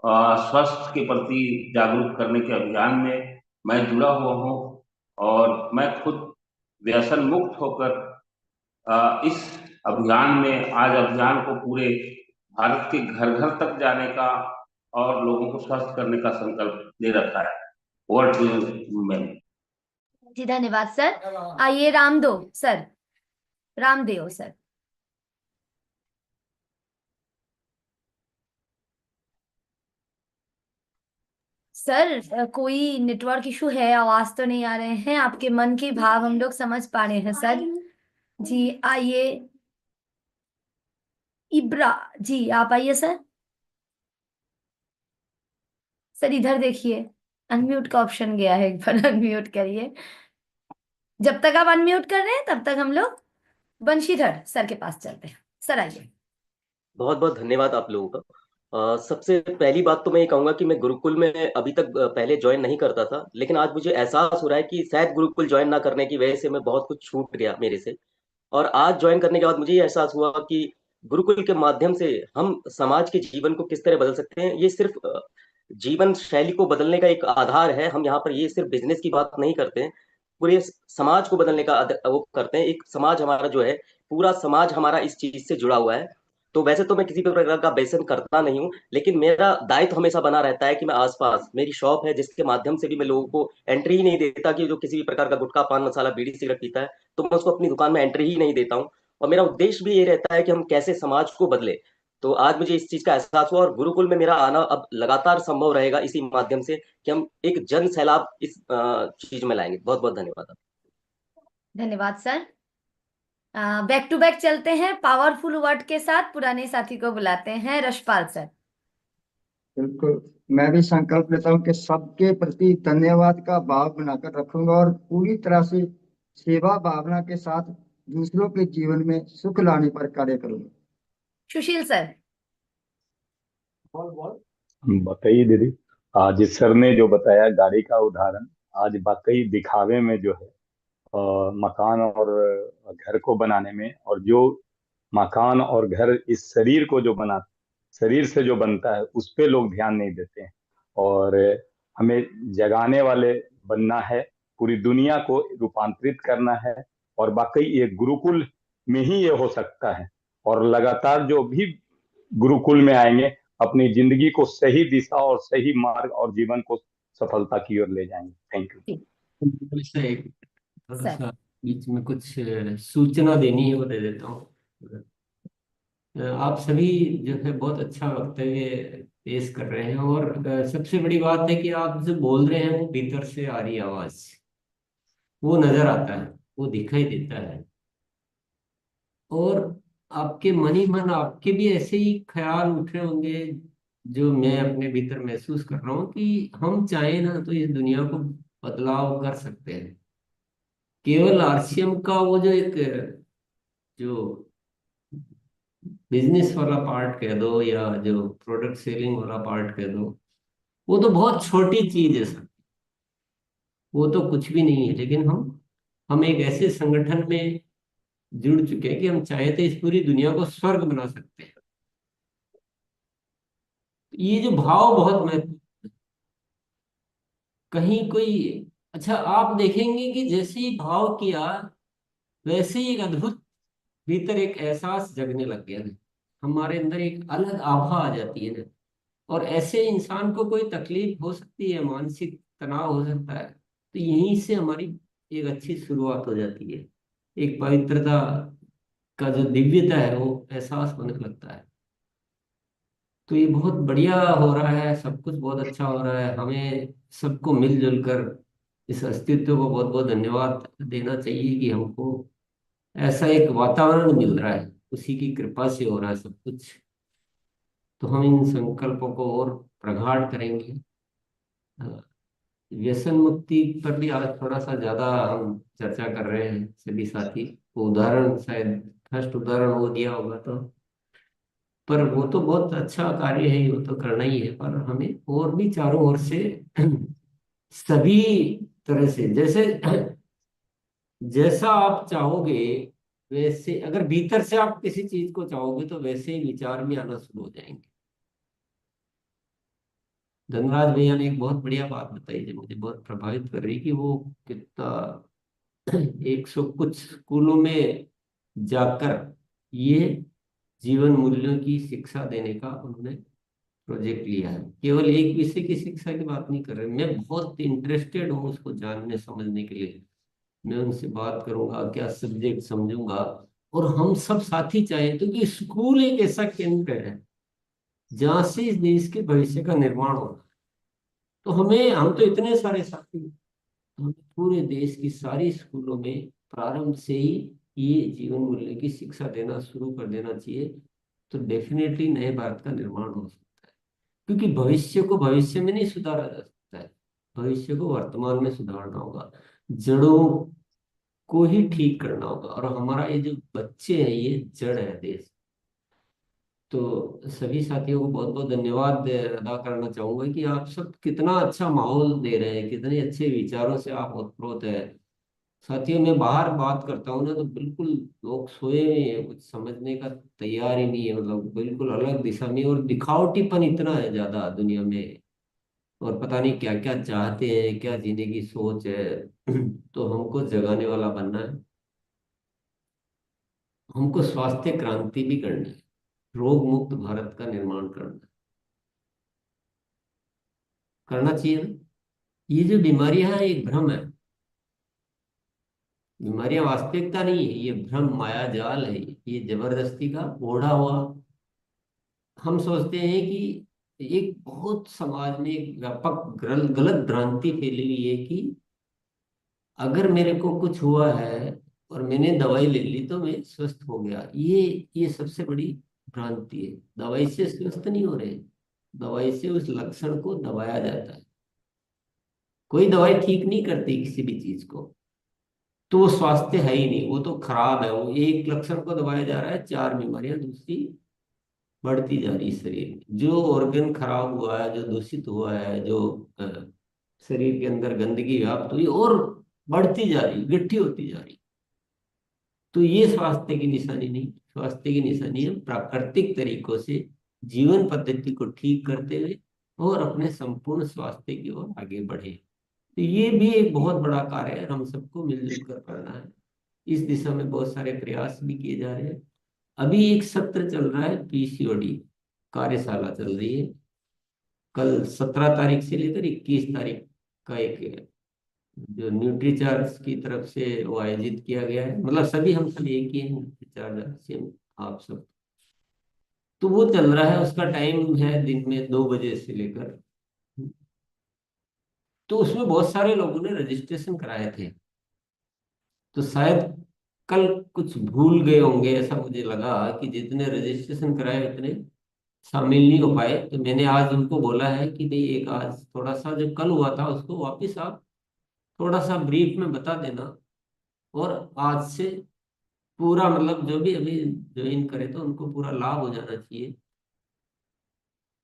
स्वास्थ्य के प्रति जागरूक करने के अभियान में मैं जुड़ा हुआ हूँ। और मैं खुद व्यसन मुक्त होकर इस अभियान में आज अभियान को पूरे भारत के घर घर तक जाने का और लोगों को स्वस्थ करने का संकल्प ले रखा है। Over to you ma'am. जी धन्यवाद सर। आइए Ramdev sir. Ramdev sir. Sir कोई नेटवर्क इशू है, आवाज तो नहीं आ रहे हैं, आपके मन के भाव हम लोग समझ पा रहे हैं सर। जी आइए इब्रा जी, आप आइए सर। सर इधर देखिए, अनम्यूट का ऑप्शन गया है, एक बार अनम्यूट करिए। जब तक आप अनम्यूट कर रहे हैं तब तक हम लोग बंशीधर सर के पास चलते हैं। सर आइए। बहुत बहुत धन्यवाद आप लोगों का। सबसे पहली बात तो मैं ये कहूंगा कि मैं गुरुकुल में अभी तक पहले ज्वाइन नहीं करता था, लेकिन आज मुझे एहसास हो रहा है कि शायद गुरुकुल ज्वाइन ना करने की वजह से मैं बहुत कुछ छूट गया मेरे से। और आज ज्वाइन करने के बाद मुझे ये एहसास हुआ कि गुरुकुल के माध्यम से हम समाज के जीवन को किस तरह बदल सकते हैं। ये सिर्फ जीवन शैली को बदलने का एक आधार है। हम यहाँ पर ये सिर्फ बिजनेस की बात नहीं करते हैं, पूरे समाज को बदलने का वो करते हैं। एक समाज हमारा जो है, पूरा समाज हमारा इस चीज से जुड़ा हुआ है। तो वैसे तो मैं किसी भी प्रकार का व्यसन करता नहीं हूँ, लेकिन मेरा दायित्व हमेशा बना रहता है कि मैं आसपास मेरी शॉप है जिसके माध्यम से भी मैं लोगों को एंट्री ही नहीं देता, कि जो किसी भी प्रकार का गुटखा पान मसाला बीड़ी सिगरेट पीता है तो मैं उसको अपनी दुकान में एंट्री ही नहीं देता हूँ। और मेरा उद्देश्य भी ये रहता है कि हम कैसे समाज को बदले। तो आज मुझे इस चीज का एहसास हुआ, और गुरुकुल में मेरा आना अब लगातार संभव रहेगा इसी माध्यम से कि हम एक जन सैलाब इस चीज में लाएंगे। बहुत बहुत धन्यवाद। धन्यवाद सर। बैक टू बैक चलते हैं पावरफुल वर्ड के साथ, पुराने साथी को बुलाते हैं रशपाल सर। बिल्कुल, मैं भी संकल्प लेता हूँ कि सबके प्रति धन्यवाद का भाव बनाकर रखूंगा और पूरी तरह से सेवा भावना के साथ दूसरों के जीवन में सुख लाने पर कार्य करूंगा। सुशील सर। बताइए दीदी। आज सर ने जो बताया गाड़ी का उदाहरण, आज वाकई दिखावे में जो है मकान और घर को बनाने में, और जो मकान और घर इस शरीर को जो बना, शरीर से जो बनता है उस पे लोग ध्यान नहीं देते हैं। और हमें जगाने वाले बनना है, पूरी दुनिया को रूपांतरित करना है, और वाकई ये गुरुकुल में ही ये हो सकता है। और लगातार जो भी गुरुकुल में आएंगे अपनी जिंदगी को सही दिशा और सही मार्ग और जीवन को सफलता की ओर ले जाएंगे। Thank you. इससे एक थोड़ा सा बीच में कुछ सूचना देनी है, वो दे देता हूँ। आप सभी जो है बहुत अच्छा वक्तव्य पेश कर रहे हैं, और सबसे बड़ी बात है कि आप जो बोल रहे हैं वो भीतर से आ रही आवाज, वो नजर आता है, वो दिखाई देता है। और आपके मन ही मन आपके भी ऐसे ही ख्याल उठ रहे होंगे जो मैं अपने भीतर महसूस कर रहा हूँ, कि हम चाहे ना तो इस दुनिया को बदलाव कर सकते हैं। केवल आरसीएम का वो जो एक जो बिजनेस वाला पार्ट कह दो या जो प्रोडक्ट सेलिंग वाला पार्ट कह दो, वो तो बहुत छोटी चीज है सर, वो तो कुछ भी नहीं है। लेकिन हम एक ऐसे संगठन में जुड़ चुके हैं कि हम चाहे तो इस पूरी दुनिया को स्वर्ग बना सकते हैं। ये जो भाव बहुत महत्व, कहीं कोई, अच्छा आप देखेंगे कि जैसे ही भाव किया वैसे ही एक अद्भुत भीतर एक एहसास जगने लग गया है, हमारे अंदर एक अलग आभा आ जाती है ना। और ऐसे इंसान को कोई तकलीफ हो सकती है, मानसिक तनाव हो सकता है, तो यहीं से हमारी एक अच्छी शुरुआत हो जाती है, एक पवित्रता का जो दिव्यता है वो एहसास होने लगता है। तो ये बहुत बढ़िया हो रहा है, सब कुछ बहुत अच्छा हो रहा है। हमें सबको मिलजुल कर इस अस्तित्व को बहुत बहुत धन्यवाद देना चाहिए कि हमको ऐसा एक वातावरण मिल रहा है, उसी की कृपा से हो रहा है सब कुछ। तो हम इन संकल्पों को और प्रगाढ़ करेंगे। व्यसन मुक्ति पर भी आज थोड़ा सा ज्यादा हम चर्चा कर रहे हैं सभी साथी। उदाहरण शायद फर्स्ट उदाहरण वो दिया होगा, तो पर वो तो बहुत अच्छा कार्य है, वो तो करना ही है, पर हमें और भी चारों ओर से सभी तरह से, जैसे जैसा आप चाहोगे वैसे, अगर भीतर से आप किसी चीज को चाहोगे तो वैसे ही विचार में आना शुरू हो जाएंगे। धनराज भैया ने एक बहुत बढ़िया बात बताई जो मुझे बहुत प्रभावित कर रही, कि वो कितना 100 कुछ स्कूलों में जाकर ये जीवन मूल्यों की शिक्षा देने का उन्होंने प्रोजेक्ट लिया है। केवल एक विषय की शिक्षा की बात नहीं कर रहे, मैं बहुत इंटरेस्टेड हूँ उसको जानने समझने के लिए। मैं उनसे बात करूंगा, क्या सब्जेक्ट समझूंगा, और हम सब साथी चाहें तो, कि स्कूल एक ऐसा केंद्र है जहां से इस देश के भविष्य का निर्माण होगा। तो हम तो इतने सारे साथी, हमें पूरे देश की सारी स्कूलों में प्रारंभ से ही ये जीवन मूल्य की शिक्षा देना शुरू कर देना चाहिए। तो डेफिनेटली नए भारत का निर्माण हो सकता है, क्योंकि भविष्य को भविष्य में नहीं सुधारा जा सकता है, भविष्य को वर्तमान में सुधारना होगा, जड़ों को ही ठीक करना होगा। और हमारा ये जो बच्चे हैं ये जड़ है देश। तो सभी साथियों को बहुत बहुत धन्यवाद अदा करना चाहूंगा कि आप सब कितना अच्छा माहौल दे रहे हैं, कितने अच्छे विचारों से आप ओतप्रोत है। साथियों मैं बाहर बात करता हूँ ना तो बिल्कुल लोग सोए हुए हैं, कुछ समझने का तैयार ही नहीं है, मतलब बिल्कुल अलग दिशा में, और दिखावटीपन इतना है ज्यादा दुनिया में, और पता नहीं क्या क्या चाहते हैं, क्या जीने की सोच है। तो हमको जगाने वाला बनना है, हमको स्वास्थ्य क्रांति भी करनी है। रोग मुक्त भारत का निर्माण करना चाहिए ना। ये जो बीमारियां हैं एक भ्रम है, बीमारियां वास्तविकता नहीं है, ये भ्रम माया जाल है, ये जबरदस्ती का ओढ़ा हुआ। हम सोचते हैं कि एक बहुत समाज में एक व्यापक गलत भ्रांति फैली हुई है कि अगर मेरे को कुछ हुआ है और मैंने दवाई ले ली तो मैं स्वस्थ हो गया। ये सबसे बड़ी भ्रांति है। दवाई से स्वस्थ नहीं हो रहे, दवाई से उस लक्षण को दबाया जाता है। कोई दवाई ठीक नहीं करती किसी भी चीज को, तो वो स्वास्थ्य है ही नहीं, वो तो खराब है। वो एक लक्षण को दबाया जा रहा है, चार बीमारियां दूसरी बढ़ती जा रही है शरीर में। जो ऑर्गन खराब हुआ है, जो दूषित हुआ है, जो अ, शरीर के अंदर गंदगी व्याप्त हुई और बढ़ती जा रही, गट्ठी होती जा रही। तो ये स्वास्थ्य की निशानी नहीं, स्वास्थ्य की निशानी है प्राकृतिक तरीकों से जीवन पद्धति को ठीक करते हुए और अपने संपूर्ण स्वास्थ्य की ओर आगे बढ़े। तो ये भी एक बहुत बड़ा कार्य है, हम सबको मिलजुल कर करना है। इस दिशा में बहुत सारे प्रयास भी किए जा रहे हैं। अभी एक सत्र चल रहा है, पीसीओडी कार्यशाला चल रही है। कल 17 तारीख से लेकर 21 तारीख का एक जो न्यूट्रीचार्ज की तरफ से वो आयोजित किया गया है, मतलब सभी हम सब एक ही हैं, न्यूट्रीचार्ज से आप सब। तो वो चल रहा है, उसका टाइम है दिन में 2 बजे से लेकर। तो उसमें बहुत सारे लोगों ने रजिस्ट्रेशन कराए थे, तो शायद कल कुछ भूल गए होंगे, ऐसा मुझे लगा कि जितने रजिस्ट्रेशन कराए उतने शामिल नहीं हो पाए। तो मैंने आज उनको बोला है कि भाई एक आज थोड़ा सा जो कल हुआ था उसको वापस आप थोड़ा सा ब्रीफ में बता देना, और आज से पूरा मतलब जो भी अभी ज्वाइन करे तो उनको पूरा लाभ हो जाना चाहिए।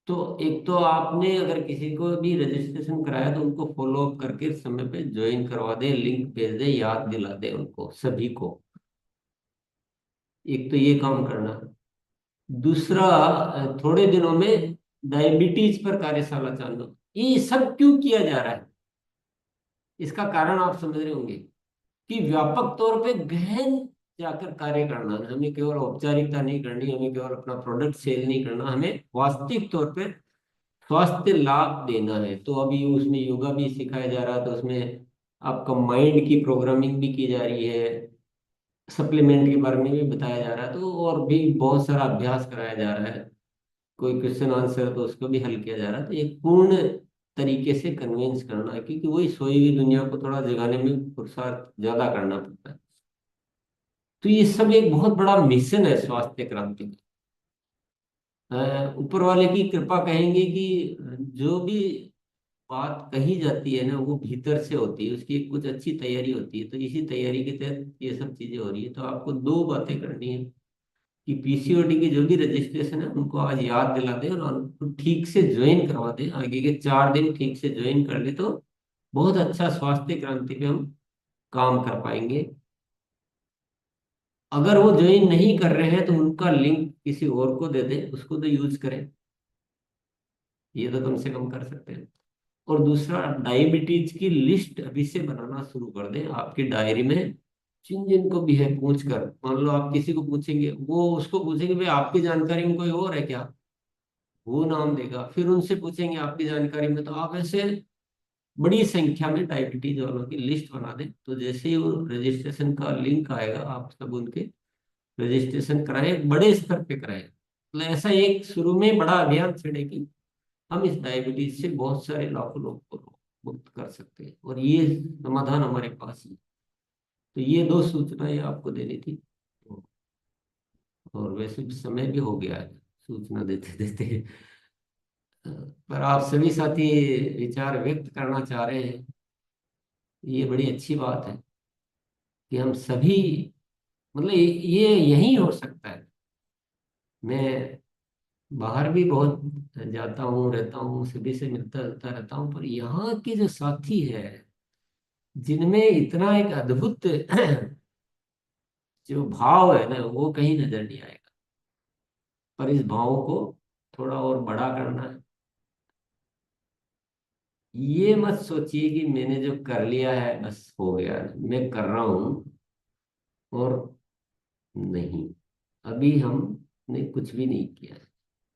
तो एक तो आपने अगर किसी को भी रजिस्ट्रेशन कराया तो उनको फॉलो अप करके समय पे ज्वाइन करवा दे, लिंक भेज दे, याद दिला दे उनको सभी को। एक तो ये काम करना। दूसरा, थोड़े दिनों में डायबिटीज पर कार्यशाला चालू। ये सब क्यों किया जा रहा है, इसका कारण आप समझ रहे होंगे कि व्यापक तौर पे गहन जाकर कार्य करना है। हमें केवल औपचारिकता नहीं करनी, हमें केवल अपना प्रोडक्ट सेल नहीं करना, हमें वास्तविक तौर पे स्वास्थ्य लाभ देना है। तो अभी उसमें योगा भी सिखाया जा रहा है, तो उसमें आपका माइंड की प्रोग्रामिंग भी की जा रही है, सप्लीमेंट के बारे में भी बताया जा रहा है, तो और भी बहुत सारा अभ्यास कराया जा रहा है। कोई क्वेश्चन आंसर तो उसको भी हल किया जा रहा है। तो एक पूर्ण तरीके से कन्विंस करना है, क्योंकि वही सोई हुई दुनिया को थोड़ा जगाने में पुरुषार्थ ज्यादा करना पड़ता है। तो ये सब एक बहुत बड़ा मिशन है स्वास्थ्य क्रांति का। ऊपर वाले की कृपा कहेंगे कि जो भी बात कही जाती है ना वो भीतर से होती है, उसकी एक कुछ अच्छी तैयारी होती है। तो इसी तैयारी के तहत ये सब चीजें हो रही है। तो आपको 2 बातें करनी है कि पीसीओडी की जो भी रजिस्ट्रेशन है उनको आज याद दिला दें और उनको ठीक से ज्वाइन करवा दें। आगे के 4 दिन ठीक से ज्वाइन कर ले तो बहुत अच्छा स्वास्थ्य क्रांति पे हम काम कर पाएंगे। अगर वो ज्वाइन नहीं कर रहे हैं तो उनका लिंक किसी और को दे दें, उसको तो यूज करें, ये तो कम से कम कर सकते हैं। और दूसरा, डायबिटीज की लिस्ट अभी से बनाना शुरू कर दें आपकी डायरी में। जिन जिनको भी है पूछ कर, मान लो आप किसी को पूछेंगे, वो उसको पूछेंगे भाई आपकी जानकारी में कोई और है क्या, वो नाम देगा। फिर उनसे पूछेंगे आपकी जानकारी में, तो आप ऐसे बड़ी संख्या में डायबिटीज वालों की लिस्ट बना दें। तो जैसे ही वो रजिस्ट्रेशन का लिंक आएगा, आप सब उनके रजिस्ट्रेशन कराएं, बड़े स्तर पे कराएं। मतलब ऐसा एक शुरू में बड़ा अभियान छेड़े कि हम इस डायबिटीज से बहुत सारे लाखों लोग को मुक्त कर सकते हैं, और ये समाधान हमारे पास ही है। तो ये 2 सूचनाएं आपको देनी थी। और वैसे भी समय भी हो गया है सूचना देते देते, पर आप सभी साथी विचार व्यक्त करना चाह रहे हैं, ये बड़ी अच्छी बात है कि हम सभी, मतलब ये यही हो सकता है। मैं बाहर भी बहुत जाता हूँ, रहता हूँ, सभी से मिलता जुलता रहता हूँ, पर यहाँ के जो साथी है जिनमें इतना एक अद्भुत जो भाव है ना, वो कहीं नजर नहीं आएगा। पर इस भाव को थोड़ा और बड़ा करना है। ये मत सोचिए कि मैंने जो कर लिया है बस हो गया, मैं कर रहा हूँ, और नहीं, अभी हम ने कुछ भी नहीं किया,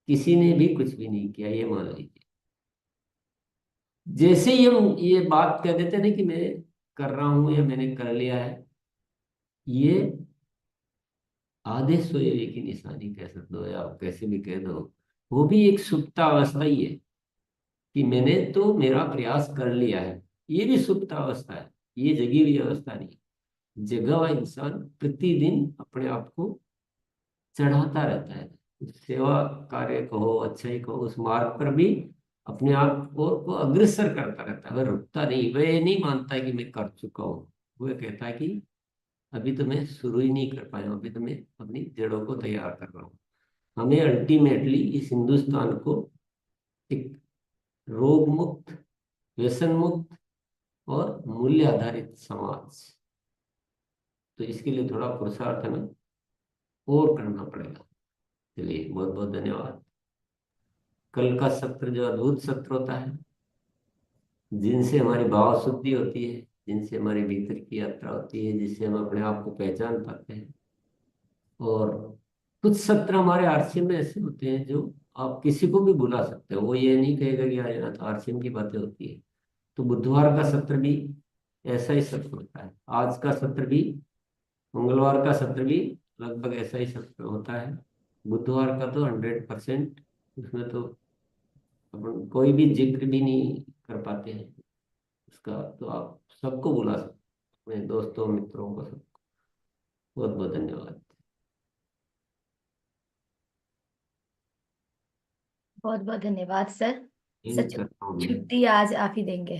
किसी ने भी कुछ भी नहीं किया, ये मान लीजिए। जैसे ही हम ये बात कह देते ना कि मैं कर रहा हूं या मैंने कर लिया है, ये आधे सोए हुए की निशानी कह सकते हो या आप कैसे भी कह दो, वो भी एक सुप्त अवस्था ही है कि मैंने तो मेरा प्रयास कर लिया है। ये भी सुप्त अवस्था है, ये जगी हुई अवस्था नहीं। जगा हुआ इंसान प्रतिदिन अपने आप को चढ़ाता रहता है, सेवा कार्य कहो, अच्छाई कहो, उस मार्ग पर भी अपने आप को अग्रसर करता रहता है। वह रुकता नहीं, वह ये नहीं मानता है कि मैं कर चुका हूँ। वह कहता है कि अभी तो मैं शुरू ही नहीं कर पाया हूँ, अभी तो मैं अपनी जड़ों को तैयार कर रहा हूँ। हमें अल्टीमेटली इस हिंदुस्तान को एक रोग मुक्त, व्यसन मुक्त और मूल्य आधारित समाज, तो इसके लिए थोड़ा पुरुषार्थ हमें और करना पड़ेगा। चलिए, बहुत बहुत धन्यवाद। कल का सत्र जो अद्भुत सत्र होता है, जिनसे हमारी भाव शुद्धि होती है, जिनसे हमारे भीतर की यात्रा होती है, जिससे हम अपने आप को पहचान पाते हैं। और कुछ सत्र हमारे आरसीएम में ऐसे होते हैं जो आप किसी को भी बुला सकते हो, वो ये नहीं कहेगा कि आ जाना, तो आरसीएम की बातें होती है। तो बुधवार का सत्र भी ऐसा ही सत्र होता है, आज का सत्र भी, मंगलवार का सत्र भी लगभग ऐसा ही सत्र होता है। बुधवार का तो 100%, उसमें तो अपन कोई भी जिक्र भी नहीं कर पाते हैं उसका, तो आप सबको बुला सकते हैं, अपने दोस्तों मित्रों को, सबको। बहुत बहुत धन्यवाद। बहुत बहुत धन्यवाद सर। इन सच करता हूँ मैं। छुट्टी आज आप ही देंगे।